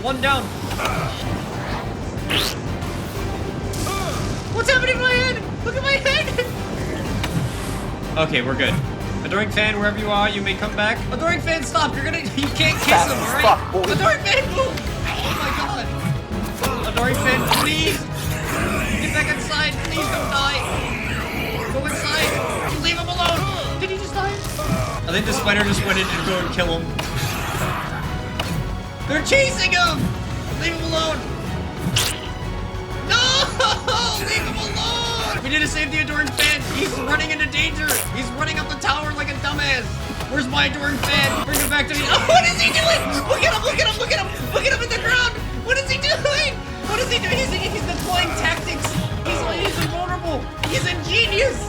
Speaker 2: One down. What's happening to my head? Look at my head! Okay, we're good. Adoring Fan, wherever you are, you may come back. Adoring Fan, stop! You can't kiss him, alright? Adoring Fan, move! Oh my god! Adoring Fan, please! Get back inside, please don't die! Go inside! Leave him alone! Did he just die? I think the spider just went in to go and kill him. They're chasing him! Leave him alone! No! Leave him alone! We need to save the Adoring Fan! He's running into danger! He's running up the tower like a dumbass! Where's my Adoring Fan? Bring him back to me! Oh, what is he doing? Look at him! Look at him! Look at him! Look at him in the ground! What is he doing? What is he doing? He's deploying tactics! He's invulnerable! He's ingenious!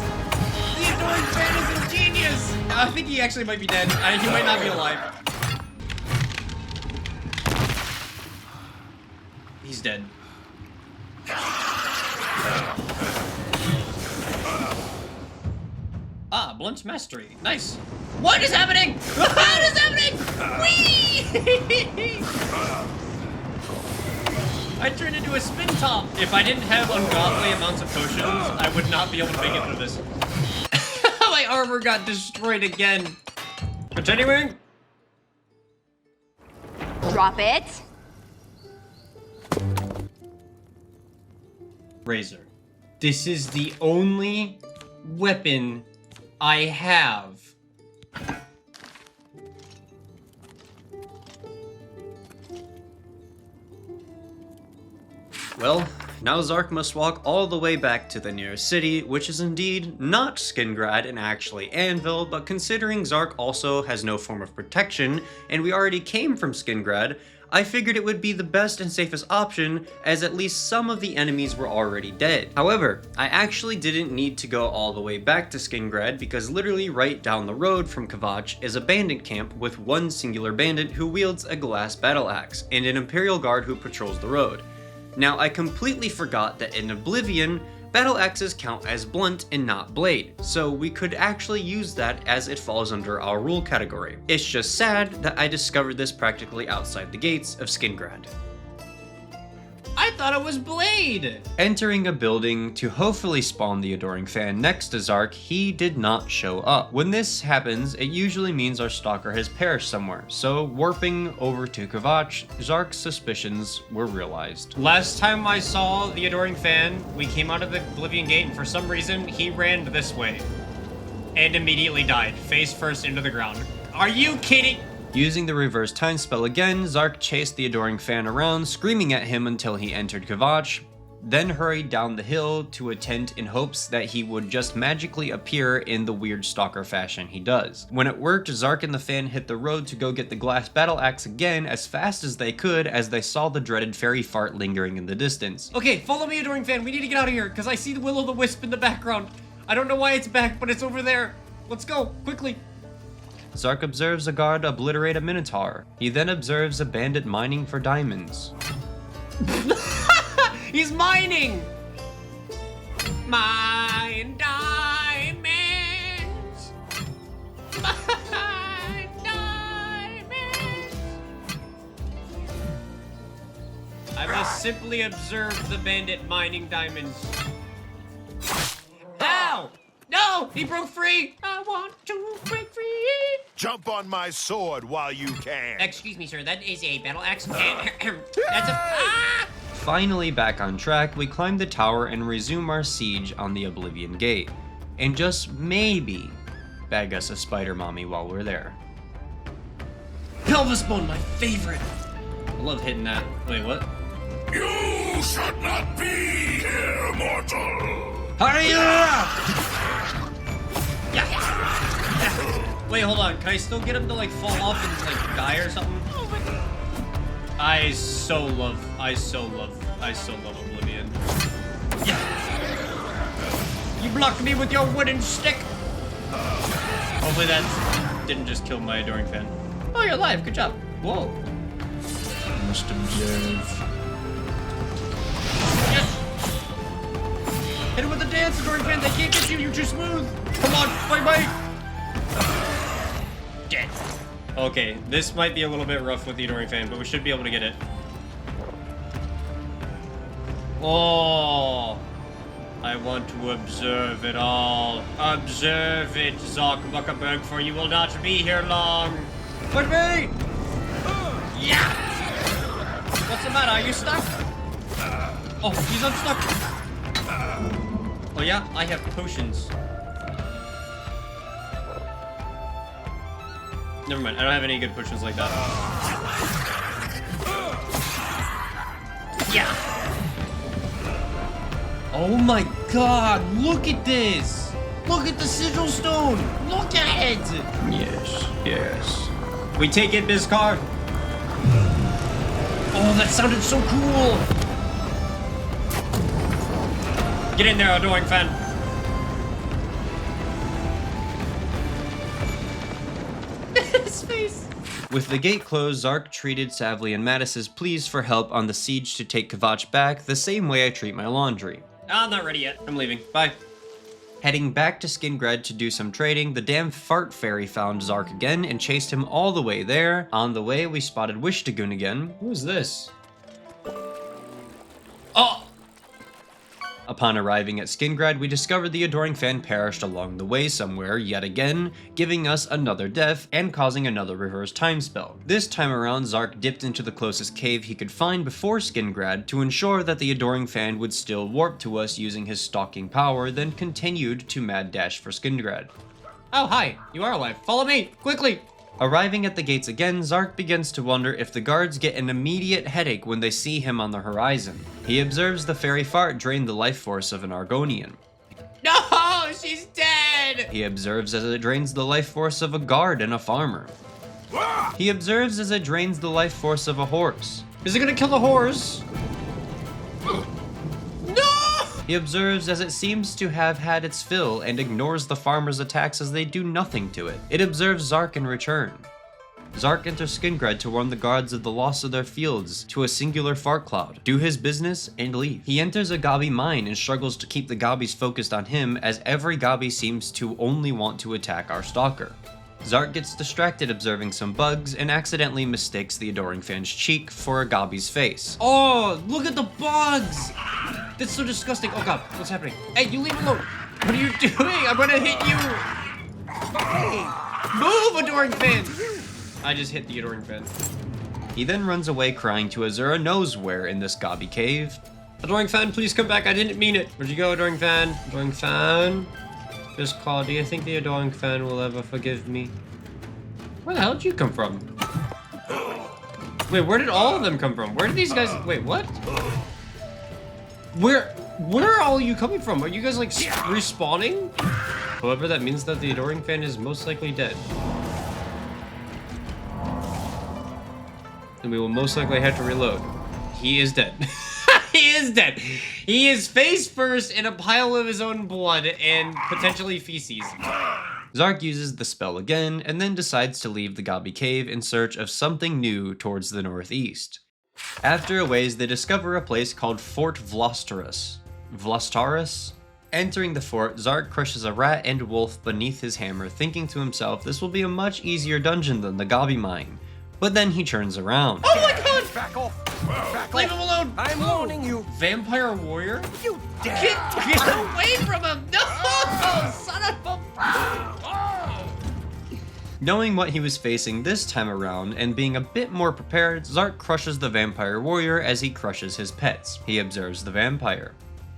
Speaker 2: The Adoring Fan is ingenious! I think he actually might be dead. He might not be alive. He's dead. Ah, Blunt's Mastery. Nice. What is happening? What is happening? Whee! I turned into a spin top. If I didn't have ungodly amounts of potions, I would not be able to make it through this. My armor got destroyed again. Continuing.
Speaker 16: Drop it.
Speaker 2: Razor. This is the only weapon I have.
Speaker 1: Well, now Zark must walk all the way back to the nearest city, which is indeed not Skingrad and actually Anvil, but considering Zark also has no form of protection, and we already came from Skingrad, I figured it would be the best and safest option, as at least some of the enemies were already dead. However, I actually didn't need to go all the way back to Skingrad, because literally right down the road from Kvatch is a bandit camp with one singular bandit who wields a glass battle axe, and an Imperial Guard who patrols the road. Now, I completely forgot that in Oblivion, battle axes count as blunt and not blade, so we could actually use that as it falls under our rule category. It's just sad that I discovered this practically outside the gates of Skingrad.
Speaker 2: I thought it was Blade!
Speaker 1: Entering a building to hopefully spawn the Adoring Fan next to Zark, he did not show up. When this happens, it usually means our stalker has perished somewhere, so warping over to Kvatch, Zark's suspicions were realized.
Speaker 2: Last time I saw the Adoring Fan, we came out of the Oblivion Gate, and for some reason, he ran this way. And immediately died, face first into the ground. Are you kidding?
Speaker 1: Using the reverse time spell again, Zark chased the Adoring Fan around, screaming at him until he entered Kvatch, then hurried down the hill to a tent in hopes that he would just magically appear in the weird stalker fashion he does. When it worked, Zark and the Fan hit the road to go get the glass battle axe again as fast as they could as they saw the dreaded fairy fart lingering in the distance.
Speaker 2: Okay, follow me, Adoring Fan. We need to get out of here, because I see the Will-o'-the-Wisp in the background. I don't know why it's back, but it's over there. Let's go, quickly.
Speaker 1: Zark observes a guard obliterate a minotaur. He then observes a bandit mining for diamonds.
Speaker 2: He's mining! Mine diamonds! Mine diamonds! I must simply observe the bandit mining diamonds. Ow! No! He broke free! I want to break free!
Speaker 4: Jump on my sword while you can.
Speaker 2: Excuse me, sir. That is a battle axe. That's a... Ah!
Speaker 1: Finally back on track, we climb the tower and resume our siege on the Oblivion Gate. And just maybe bag us a spider mommy while we're there.
Speaker 2: Pelvis bone, my favorite! I love hitting that. Wait, what?
Speaker 4: You should not be here, mortal.
Speaker 2: Wait, hold on. Can I still get him to like fall off and like die or something? I so love Oblivion. Yeah. You blocked me with your wooden stick. Hopefully that didn't just kill my adoring fan. Oh, you're alive. Good job. Whoa. Must observe. Yes. Hit it with the dance, adoring fan. They can't get you. You're too smooth. Come on, bye. Dead. Okay, this might be a little bit rough with the adoring fan, but we should be able to get it. Oh, I want to observe it all. Observe it, Zark Buckerberg, for you will not be here long. Put me! Yeah! What's the matter? Are you stuck? Oh, he's unstuck. Oh yeah, I have potions. Never mind, I don't have any good potions like that. Yeah! Oh my god, look at this! Look at the sigil stone! Look at it! Yes. We take it, Bizcar. Oh, that sounded so cool! Get in there, adoring fan. His face.
Speaker 1: With the gate closed, Zark treated Savli and Mattis's pleas for help on the siege to take Kvatch back the same way I treat my laundry.
Speaker 2: I'm not ready yet. I'm leaving. Bye.
Speaker 1: Heading back to Skingrad to do some trading, the damn fart fairy found Zark again and chased him all the way there. On the way, we spotted Wishtagoon again.
Speaker 2: Who's this? Oh!
Speaker 1: Upon arriving at Skingrad, we discovered the adoring fan perished along the way somewhere yet again, giving us another death and causing another reverse time spell. This time around, Zark dipped into the closest cave he could find before Skingrad to ensure that the adoring fan would still warp to us using his stalking power, then continued to mad dash for Skingrad.
Speaker 2: Oh, hi. You are alive. Follow me, quickly.
Speaker 1: Arriving at the gates again, Zark begins to wonder if the guards get an immediate headache when they see him on the horizon. He observes the fairy fart drain the life force of an Argonian.
Speaker 2: No, she's dead!
Speaker 1: He observes as it drains the life force of a guard and a farmer. He observes as it drains the life force of a horse.
Speaker 2: Is it gonna kill the horse?
Speaker 1: He observes as it seems to have had its fill and ignores the farmer's attacks as they do nothing to it. It observes Zark in return. Zark enters Skingrad to warn the guards of the loss of their fields to a singular fart cloud, do his business, and leave. He enters a Gabi mine and struggles to keep the Gabis focused on him as every Gabi seems to only want to attack our stalker. Zark gets distracted observing some bugs and accidentally mistakes the adoring fan's cheek for a Gabi's face.
Speaker 2: Oh, look at the bugs! That's so disgusting. Oh god, what's happening? Hey, you leave me alone. What are you doing? I'm gonna hit you. Hey, move, adoring fan. I just hit the adoring fan.
Speaker 1: He then runs away crying to Azura knows where in this Gabi cave.
Speaker 2: Adoring fan, please come back. I didn't mean it. Where'd you go, adoring fan? Adoring fan? Bizcar, do you think the adoring fan will ever forgive me? Where the hell did you come from? Wait, where did all of them come from? Where did these guys... Wait, what? Where are all you coming from? Are you guys like respawning? However, that means that the adoring fan is most likely dead. And we will most likely have to reload. He is dead. He is dead. He is face first in a pile of his own blood and potentially feces.
Speaker 1: Zark uses the spell again and then decides to leave the Gabi cave in search of something new towards the northeast. After a ways, they discover a place called Fort Vlastaris. Entering the fort, Zark crushes a rat and wolf beneath his hammer, thinking to himself this will be a much easier dungeon than the Gabi mine. But then he turns around.
Speaker 2: Oh my god!
Speaker 10: Back off! Back
Speaker 2: Leave
Speaker 10: off.
Speaker 2: him alone!
Speaker 10: I'm warning you!
Speaker 2: Vampire warrior?
Speaker 10: You dare!
Speaker 2: Get away from him! No! Son of a...
Speaker 1: Knowing what he was facing this time around and being a bit more prepared, Zark crushes the vampire warrior as he crushes his pets. He observes the vampire.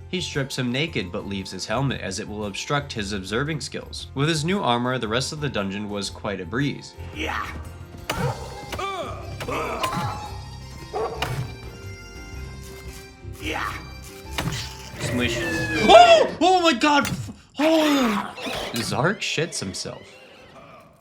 Speaker 1: He strips him naked but leaves his helmet as it will obstruct his observing skills. With his new armor, the rest of the dungeon was quite a breeze.
Speaker 10: Yeah. Yeah.
Speaker 2: Smush. Oh! Oh my god! Oh!
Speaker 1: Zark shits himself.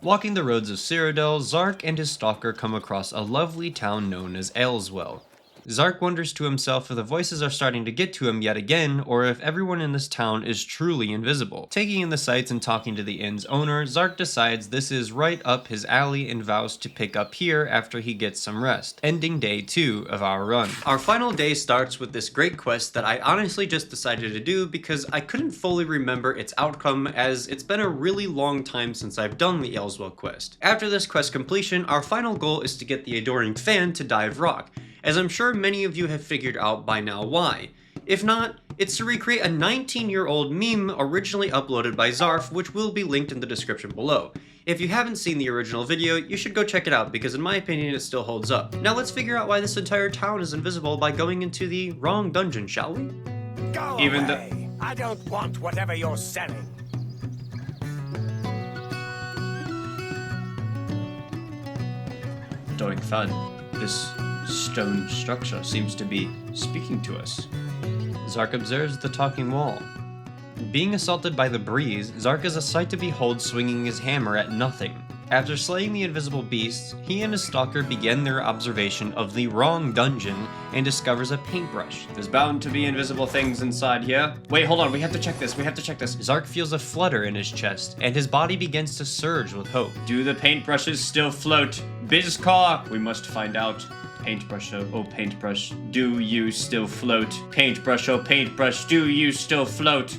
Speaker 1: Walking the roads of Cyrodiil, Zark and his stalker come across a lovely town known as Ayleswell. Zark wonders to himself if the voices are starting to get to him yet again, or if everyone in this town is truly invisible. Taking in the sights and talking to the inn's owner, Zark decides this is right up his alley and vows to pick up here after he gets some rest, ending day 2 of our run. Our final day starts with this great quest that I honestly just decided to do because I couldn't fully remember its outcome, as it's been a really long time since I've done the Ayleswell quest. After this quest completion, our final goal is to get the Adoring Fan to dive rock, as I'm sure many of you have figured out by now why. If not, it's to recreate a 19-year-old meme originally uploaded by Zark, which will be linked in the description below. If you haven't seen the original video, you should go check it out because in my opinion it still holds up. Now let's figure out why this entire town is invisible by going into the wrong dungeon, shall we?
Speaker 10: Go
Speaker 1: Even
Speaker 10: away. I don't want whatever you're selling.
Speaker 1: Adoring Fan, this stone structure seems to be speaking to us. Zark observes the talking wall. Being assaulted by the breeze, Zark is a sight to behold swinging his hammer at nothing. After slaying the invisible beasts, he and his stalker begin their observation of the wrong dungeon and discovers a paintbrush. There's bound to be invisible things inside here. Wait, hold on, we have to check this, Zark feels a flutter in his chest, and his body begins to surge with hope. Do the paintbrushes still float? Bizcar! We must find out. Paintbrush, oh paintbrush, do you still float? Paintbrush, oh paintbrush, do you still float?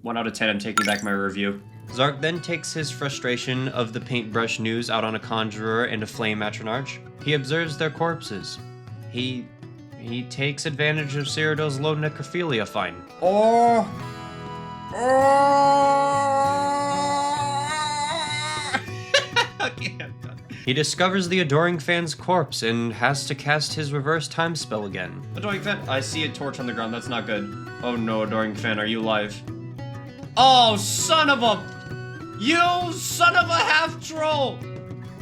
Speaker 1: 1 out of 10, I'm taking back my review. Zark then takes his frustration of the paintbrush news out on a conjurer and a flame matronarch. He observes their corpses. He takes advantage of Cyrodiil's low necrophilia fine. Okay, I'm done. He discovers the Adoring Fan's corpse and has to cast his reverse time spell again. Adoring Fan, I see a torch on the ground, that's not good. Oh no, Adoring Fan, are you alive? Oh, son of a half-troll!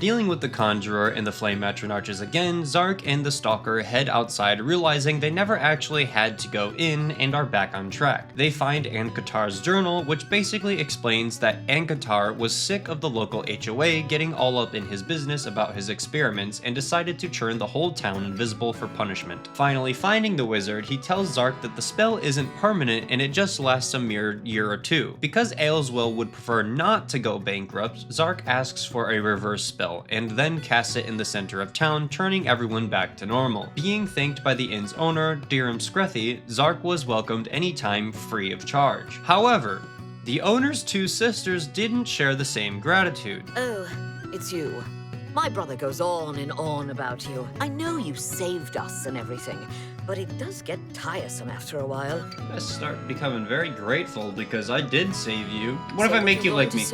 Speaker 1: Dealing with the Conjurer and the Flame Matronarches again, Zark and the Stalker head outside, realizing they never actually had to go in and are back on track. They find Ankatar's journal, which basically explains that Ankatar was sick of the local HOA getting all up in his business about his experiments and decided to turn the whole town invisible for punishment. Finally finding the wizard, he tells Zark that the spell isn't permanent and it just lasts a mere year or two. Because Ayleswell would prefer not to go bankrupt, Zark asks for a reverse spell and then casts it in the center of town, turning everyone back to normal. Being thanked by the inn's owner, Dirham Screthy, Zark was welcomed anytime free of charge. However, the owner's 2 sisters didn't share the same gratitude.
Speaker 16: Oh, it's you. My brother goes on and on about you. I know you saved us and everything, but it does get tiresome after a while.
Speaker 1: You guys start becoming very grateful because I did save you. What if I make you like me?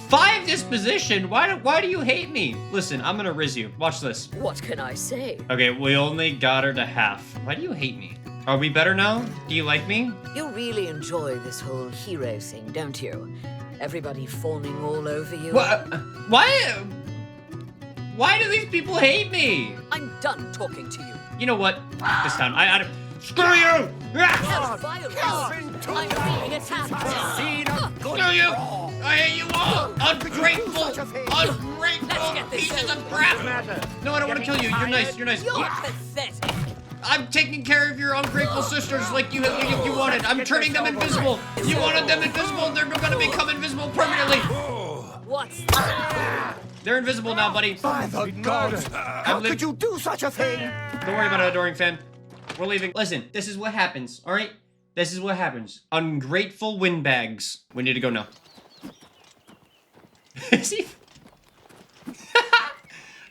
Speaker 1: 5 disposition? Why do you hate me? Listen, I'm gonna riz you. Watch this.
Speaker 16: What can I say?
Speaker 1: Okay, we only got her to half. Why do you hate me? Are we better now? Do you like me?
Speaker 16: You really enjoy this whole hero thing, don't you? Everybody fawning all over you.
Speaker 1: Why do these people hate me?
Speaker 16: I'm done talking to you.
Speaker 1: You know what? This time, I screw you!
Speaker 16: I'm being attacked.
Speaker 1: Screw you! I hate you all! Ungrateful pieces of crap! No, I don't want to kill you. You're nice.
Speaker 16: You're pathetic.
Speaker 1: I'm taking care of your ungrateful sisters like you wanted. I'm turning them invisible. You wanted them invisible. They're gonna become invisible permanently.
Speaker 16: What's that?
Speaker 1: They're invisible now, buddy.
Speaker 10: By the gods! How could you do such a thing?
Speaker 1: Don't worry about it, Adoring Fan. We're leaving. Listen, this is what happens, alright? This is what happens. Ungrateful windbags. We need to go now.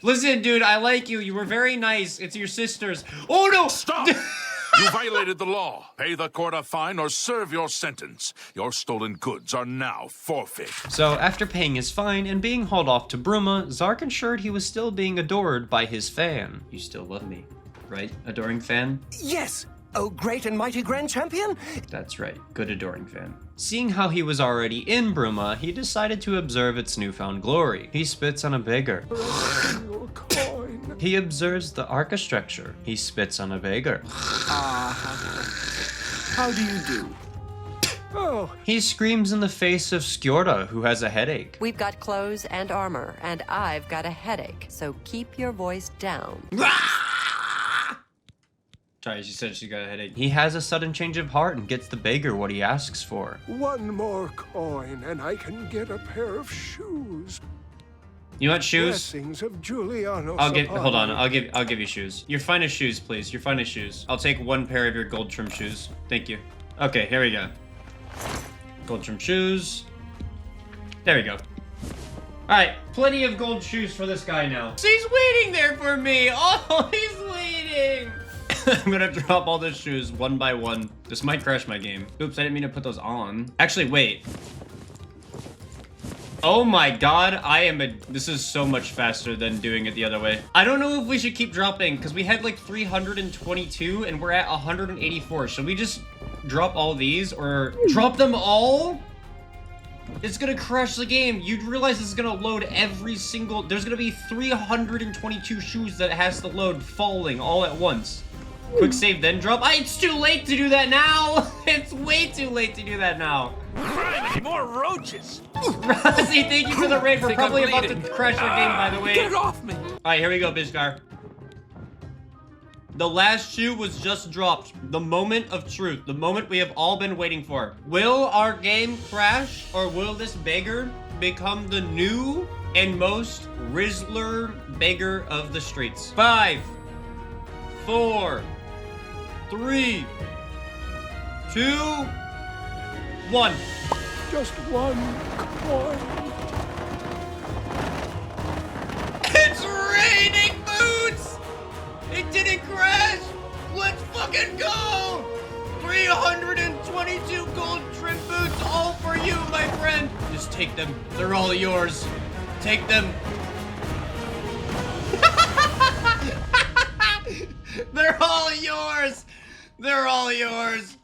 Speaker 1: Listen, dude, I like you. You were very nice. It's your sisters. Oh, no!
Speaker 9: Stop! You violated the law. Pay the court a fine or serve your sentence. Your stolen goods are now forfeit.
Speaker 1: So, after paying his fine and being hauled off to Bruma, Zark ensured he was still being adored by his fan. You still love me, right, Adoring Fan?
Speaker 10: Yes! Oh, great and mighty Grand Champion?
Speaker 1: That's right, good Adoring Fan. Seeing how he was already in Bruma, he decided to observe its newfound glory. He spits on a beggar. He observes the architecture. He spits on a beggar.
Speaker 10: How do you do? Oh.
Speaker 1: He screams in the face of Skjorda, who has a headache.
Speaker 17: We've got clothes and armor, and I've got a headache, so keep your voice down.
Speaker 1: Sorry, she said she got a headache. He has a sudden change of heart and gets the beggar what he asks for.
Speaker 10: One more coin, and I can get a pair of shoes.
Speaker 1: You want shoes?
Speaker 10: Blessings of Julianos
Speaker 1: Hold on,
Speaker 10: upon you.
Speaker 1: I'll give you shoes. Your finest shoes, please. Your finest shoes. I'll take one pair of your gold trim shoes. Thank you. Okay, here we go. Gold trim shoes. There we go. Alright, plenty of gold shoes for this guy now. He's waiting there for me! Oh, he's waiting! I'm gonna drop all those shoes one by one. This might crash my game. Oops, I didn't mean to put those on. Actually, wait. Oh my god, this is so much faster than doing it the other way. I don't know if we should keep dropping, because we had like 322 and we're at 184. Should we just drop all these or drop them all? It's gonna crash the game. You'd realize this is gonna load every single... There's gonna be 322 shoes that has to load falling all at once. Quick save, then drop. It's too late to do that now. It's way too late to do that now.
Speaker 4: More roaches.
Speaker 1: Rossi, thank you for the raid. We're probably about to crash our game, by the way.
Speaker 4: Get off me.
Speaker 1: All right, here we go, Bizcar. The last shoe was just dropped. The moment of truth. The moment we have all been waiting for. Will our game crash, or will this beggar become the new and most Rizzler beggar of the streets? 5, 4, 3, 2, 1.
Speaker 10: Just one coin.
Speaker 1: It's raining boots! It didn't crash! Let's fucking go! 322 gold trim boots, all for you, my friend! Just take them. They're all yours. Take them. They're all yours! They're all yours!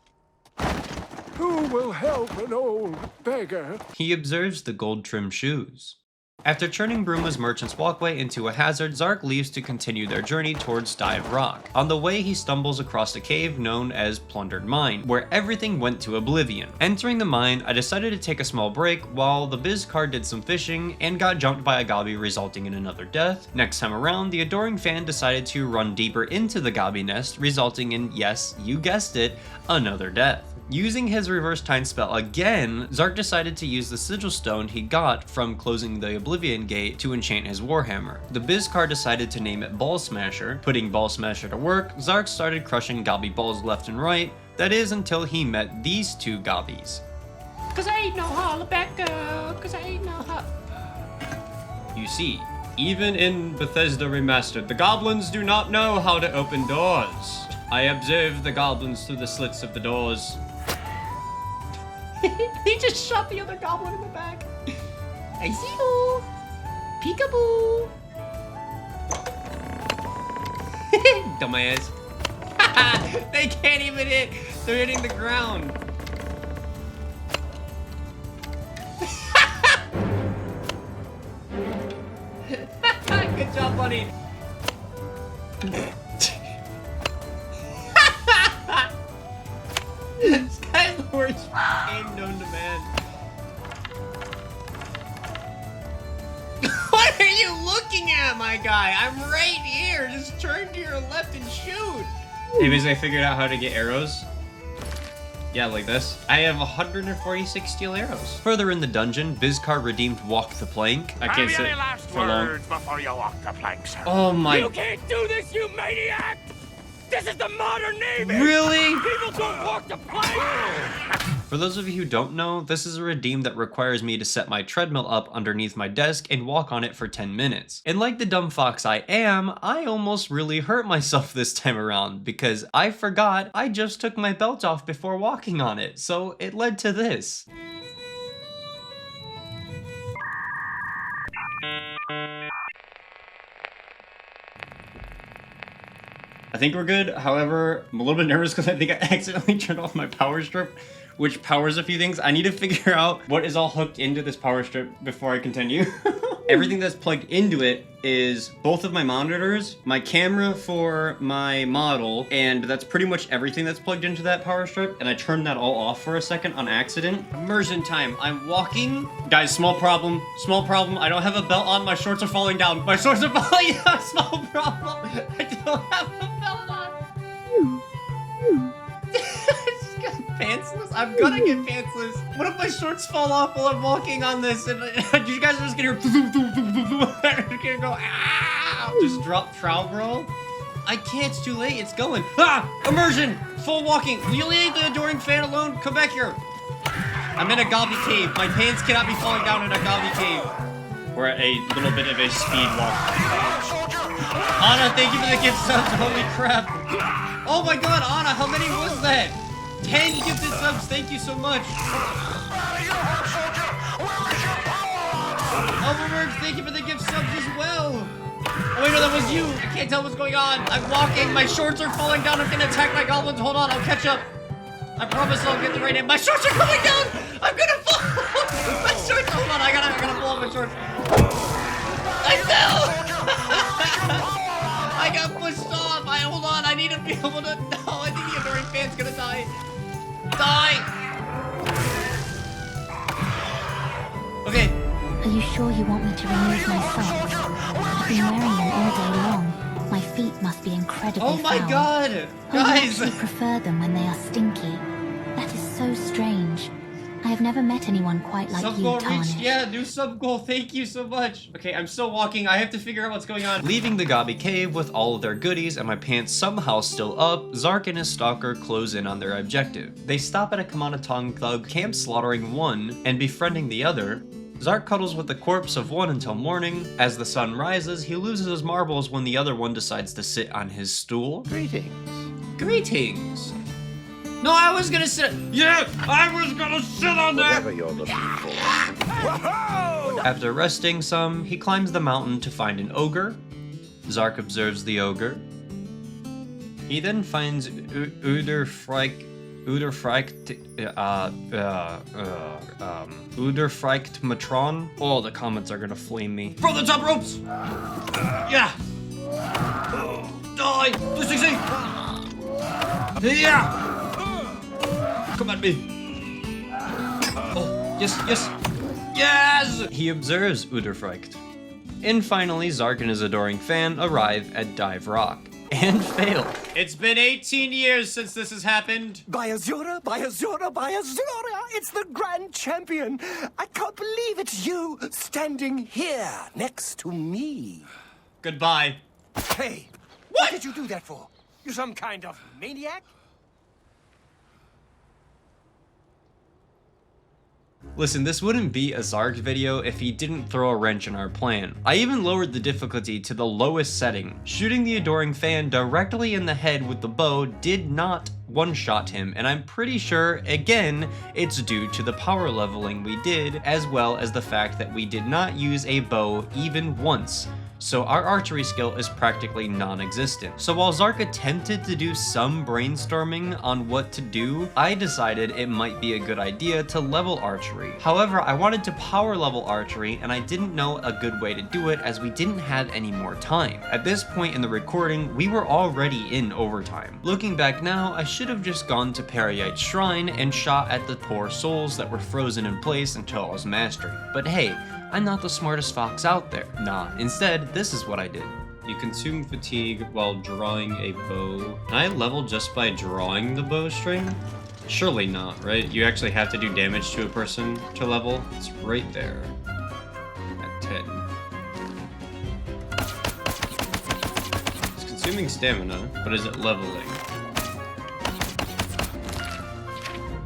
Speaker 10: Who will help an old beggar?
Speaker 1: He observes the gold-trimmed shoes. After turning Bruma's merchant's walkway into a hazard, Zark leaves to continue their journey towards Dive Rock. On the way, he stumbles across a cave known as Plundered Mine, where everything went to oblivion. Entering the mine, I decided to take a small break while the Bizcar did some fishing and got jumped by a gobby, resulting in another death. Next time around, the adoring fan decided to run deeper into the gobby nest, resulting in, yes, you guessed it, another death. Using his reverse time spell again, Zark decided to use the sigil stone he got from closing the Oblivion Gate to enchant his warhammer. The Bizcar decided to name it Ball Smasher. Putting Ball Smasher to work, Zark started crushing gobby balls left and right, that is until he met these two gobbies.
Speaker 13: Cause I ain't no hollaback, cause I ain't no
Speaker 1: You see, even in Bethesda Remastered, the goblins do not know how to open doors. I observed the goblins through the slits of the doors.
Speaker 13: He just shot the other goblin in the back. I see you. Peekaboo.
Speaker 1: Dumbass. They can't even hit. They're hitting the ground. Good job, buddy. This guy's the worst game known to man. What are you looking at, my guy? I'm right here. Just turn to your left and shoot. Hey, basically, I figured out how to get arrows. Yeah, like this. I have 146 steel arrows. Further in the dungeon, Bizcar redeemed Walk the Plank. I can't say for long.
Speaker 4: Before you walk the plank, sir?
Speaker 1: Oh my!
Speaker 4: You can't do this, you maniac! This is the modern Navy!
Speaker 1: Really?
Speaker 4: People don't walk the plank!
Speaker 1: For those of you who don't know, this is a redeem that requires me to set my treadmill up underneath my desk and walk on it for 10 minutes. And like the dumb fox I am, I almost really hurt myself this time around because I forgot I just took my belt off before walking on it, so it led to this. I think we're good. However, I'm a little bit nervous because I think I accidentally turned off my power strip, which powers a few things. I need to figure out what is all hooked into this power strip before I continue. Everything that's plugged into it is both of my monitors, my camera for my model, and that's pretty much everything that's plugged into that power strip, and I turned that all off for a second on accident. Immersion time. I'm walking. Guys, small problem. Small problem. I don't have a belt on. My shorts are falling down. My shorts are falling down. Small problem. I don't have a belt on. Pantsless? I'm gonna get pantsless. What if my shorts fall off while I'm walking on this? And you guys are just gonna hear gonna go, ah! Just drop trowel, bro. I can't, it's too late, it's going. Ah! Immersion! Full walking. Will you leave the adoring fan alone? Come back here. I'm in a gobby cave. My pants cannot be falling down in a gobby cave. We're at a little bit of a speed walk. Anna, thank you for the gift subs. Holy crap. Oh my god, Anna, how many was that? 10 gifted subs, thank you so much. Overworks, thank you for the gift subs as well. Oh wait, no, that was you. I can't tell what's going on. I'm walking, my shorts are falling down. I'm gonna attack my goblins. Hold on, I'll catch up. I promise I'll get the right name. My shorts are coming down. I'm gonna fall. My shorts, hold on, I gotta pull up my shorts. I fell. I got pushed off. Hold on, I need to be able to, no, I think the adoring fan's gonna die. Die! Okay.
Speaker 12: Are you sure you want me to remove my socks? I've been wearing them all day long. My feet must be incredibly
Speaker 1: Oh my
Speaker 12: foul.
Speaker 1: god!
Speaker 12: Oh, you
Speaker 1: Guys!
Speaker 12: actually prefer them when they are stinky. That is so strange. I have never met anyone quite like
Speaker 1: Sub
Speaker 12: you,
Speaker 1: goal
Speaker 12: Tarnish.
Speaker 1: reached, yeah, new sub goal, thank you so much. Okay, I'm still walking, I have to figure out what's going on. Leaving the Gobby Cave with all of their goodies and my pants somehow still up, Zark and his stalker close in on their objective. They stop at a Kamanatong thug, camp slaughtering one and befriending the other. Zark cuddles with the corpse of one until morning. As the sun rises, he loses his marbles when the other one decides to sit on his stool.
Speaker 10: Greetings.
Speaker 1: Greetings. No, I was gonna sit. Yeah, I was gonna sit on that.
Speaker 14: Whatever you're looking for.
Speaker 1: After resting some, he climbs the mountain to find an ogre. Zark observes the ogre. He then finds Uderfreicht Matron. Oh, the comments are gonna flame me. From the top ropes! Yeah! Die! 260! Yeah! Come at me! Oh, yes, yes! Yes! He observes Uderfreicht. And finally, Zark and his adoring fan arrive at Dive Rock. And fail. It's been 18 years since this has happened.
Speaker 10: By Azura, by Azura, by Azura! It's the grand champion! I can't believe it's you standing here next to me.
Speaker 1: Goodbye.
Speaker 10: Hey, what did you do that for? You some kind of maniac?
Speaker 1: Listen, this wouldn't be a Zark video if he didn't throw a wrench in our plan. I even lowered the difficulty to the lowest setting. Shooting the adoring fan directly in the head with the bow did not one-shot him, and I'm pretty sure, again, it's due to the power leveling we did, as well as the fact that we did not use a bow even once. So our archery skill is practically non-existent. So while Zark attempted to do some brainstorming on what to do, I decided it might be a good idea to level archery. However, I wanted to power level archery and I didn't know a good way to do it as we didn't have any more time. At this point in the recording, we were already in overtime. Looking back now, I should have just gone to Periite's shrine and shot at the poor souls that were frozen in place until I was mastering. But hey, I'm not the smartest fox out there. Nah, instead, this is what I did. You consume fatigue while drawing a bow. Can I level just by drawing the bowstring? Surely not, right? You actually have to do damage to a person to level. It's right there. At 10. It's consuming stamina, but is it leveling?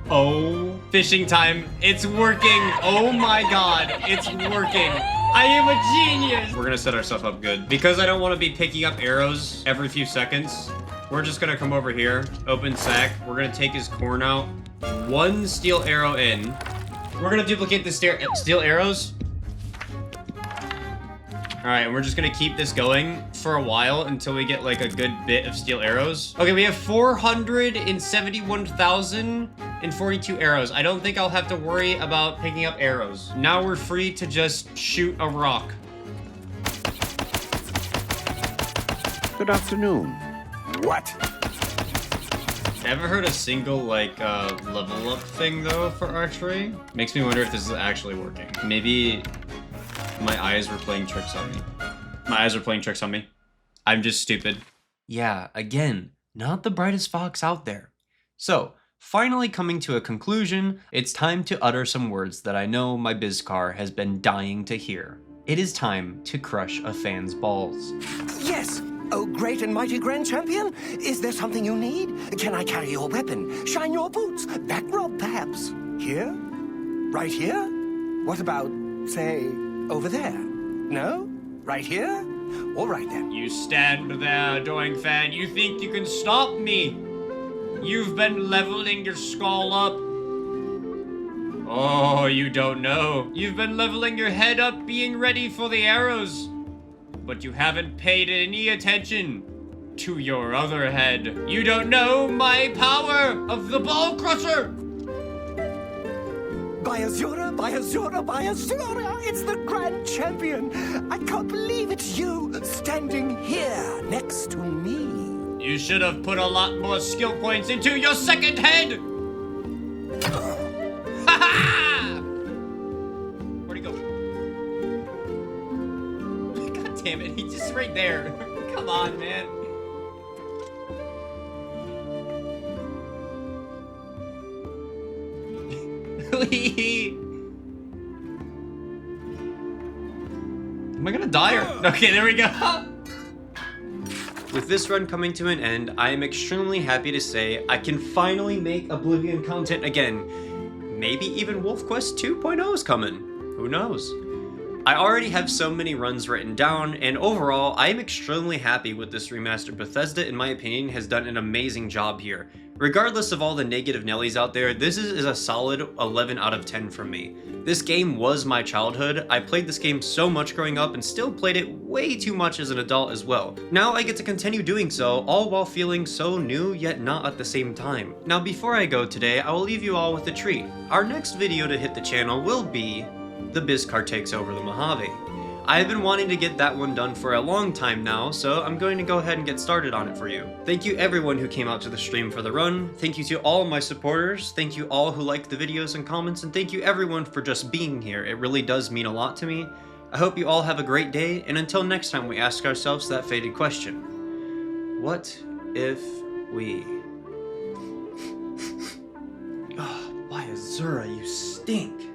Speaker 1: Oh, fishing time. It's working. Oh my god, it's working. I am a genius. We're gonna set ourselves up good. Because I don't want to be picking up arrows every few seconds, we're just gonna come over here, open sack. We're gonna take his corn out. One steel arrow in. We're gonna duplicate the steel arrows. All right, and we're just gonna keep this going for a while until we get like a good bit of steel arrows. Okay, we have 471,042 arrows. I don't think I'll have to worry about picking up arrows. Now we're free to just shoot a rock.
Speaker 14: Good afternoon. What?
Speaker 1: Ever heard a single, like, level up thing, though, for archery? Makes me wonder if this is actually working. Maybe my eyes were playing tricks on me. My eyes were playing tricks on me. I'm just stupid. Yeah, again, not the brightest fox out there. So, finally coming to a conclusion, it's time to utter some words that I know my Bizcar has been dying to hear. It is time to crush a fan's balls.
Speaker 10: Yes! Oh, great and mighty Grand Champion! Is there something you need? Can I carry your weapon? Shine your boots? Back rub, perhaps? Here? Right here? What about, say, over there? No? Right here? All right then.
Speaker 2: You stand there, adoring fan. You think you can stop me? You've been leveling your skull up. Oh, you don't know. You've been leveling your head up, being ready for the arrows. But you haven't paid any attention to your other head. You don't know my power of the ball crusher.
Speaker 10: By Azura, by Azura, by Azura! It's the Grand Champion! I can't believe it's you standing here next to me.
Speaker 2: You should have put a lot more skill points into your second head. Ha ha! Where'd he go? God damn it, he's just right there. Come on, man.
Speaker 1: Am I gonna die or? Okay, there we go. With this run coming to an end, I am extremely happy to say I can finally make Oblivion content again. Maybe even Wolf Quest 2.0 is coming. Who knows? I already have so many runs written down, and overall, I am extremely happy with this remaster. Bethesda, in my opinion, has done an amazing job here. Regardless of all the negative Nellies out there, this is a solid 11 out of 10 from me. This game was my childhood. I played this game so much growing up and still played it way too much as an adult as well. Now I get to continue doing so, all while feeling so new yet not at the same time. Now before I go today, I will leave you all with a treat. Our next video to hit the channel will be the Bizcar takes over the Mojave. I've been wanting to get that one done for a long time now, so I'm going to go ahead and get started on it for you. Thank you everyone who came out to the stream for the run. Thank you to all my supporters. Thank you all who liked the videos and comments, and thank you everyone for just being here. It really does mean a lot to me. I hope you all have a great day, and until next time we ask ourselves that fated question. What if we... Oh, by Azura, you stink.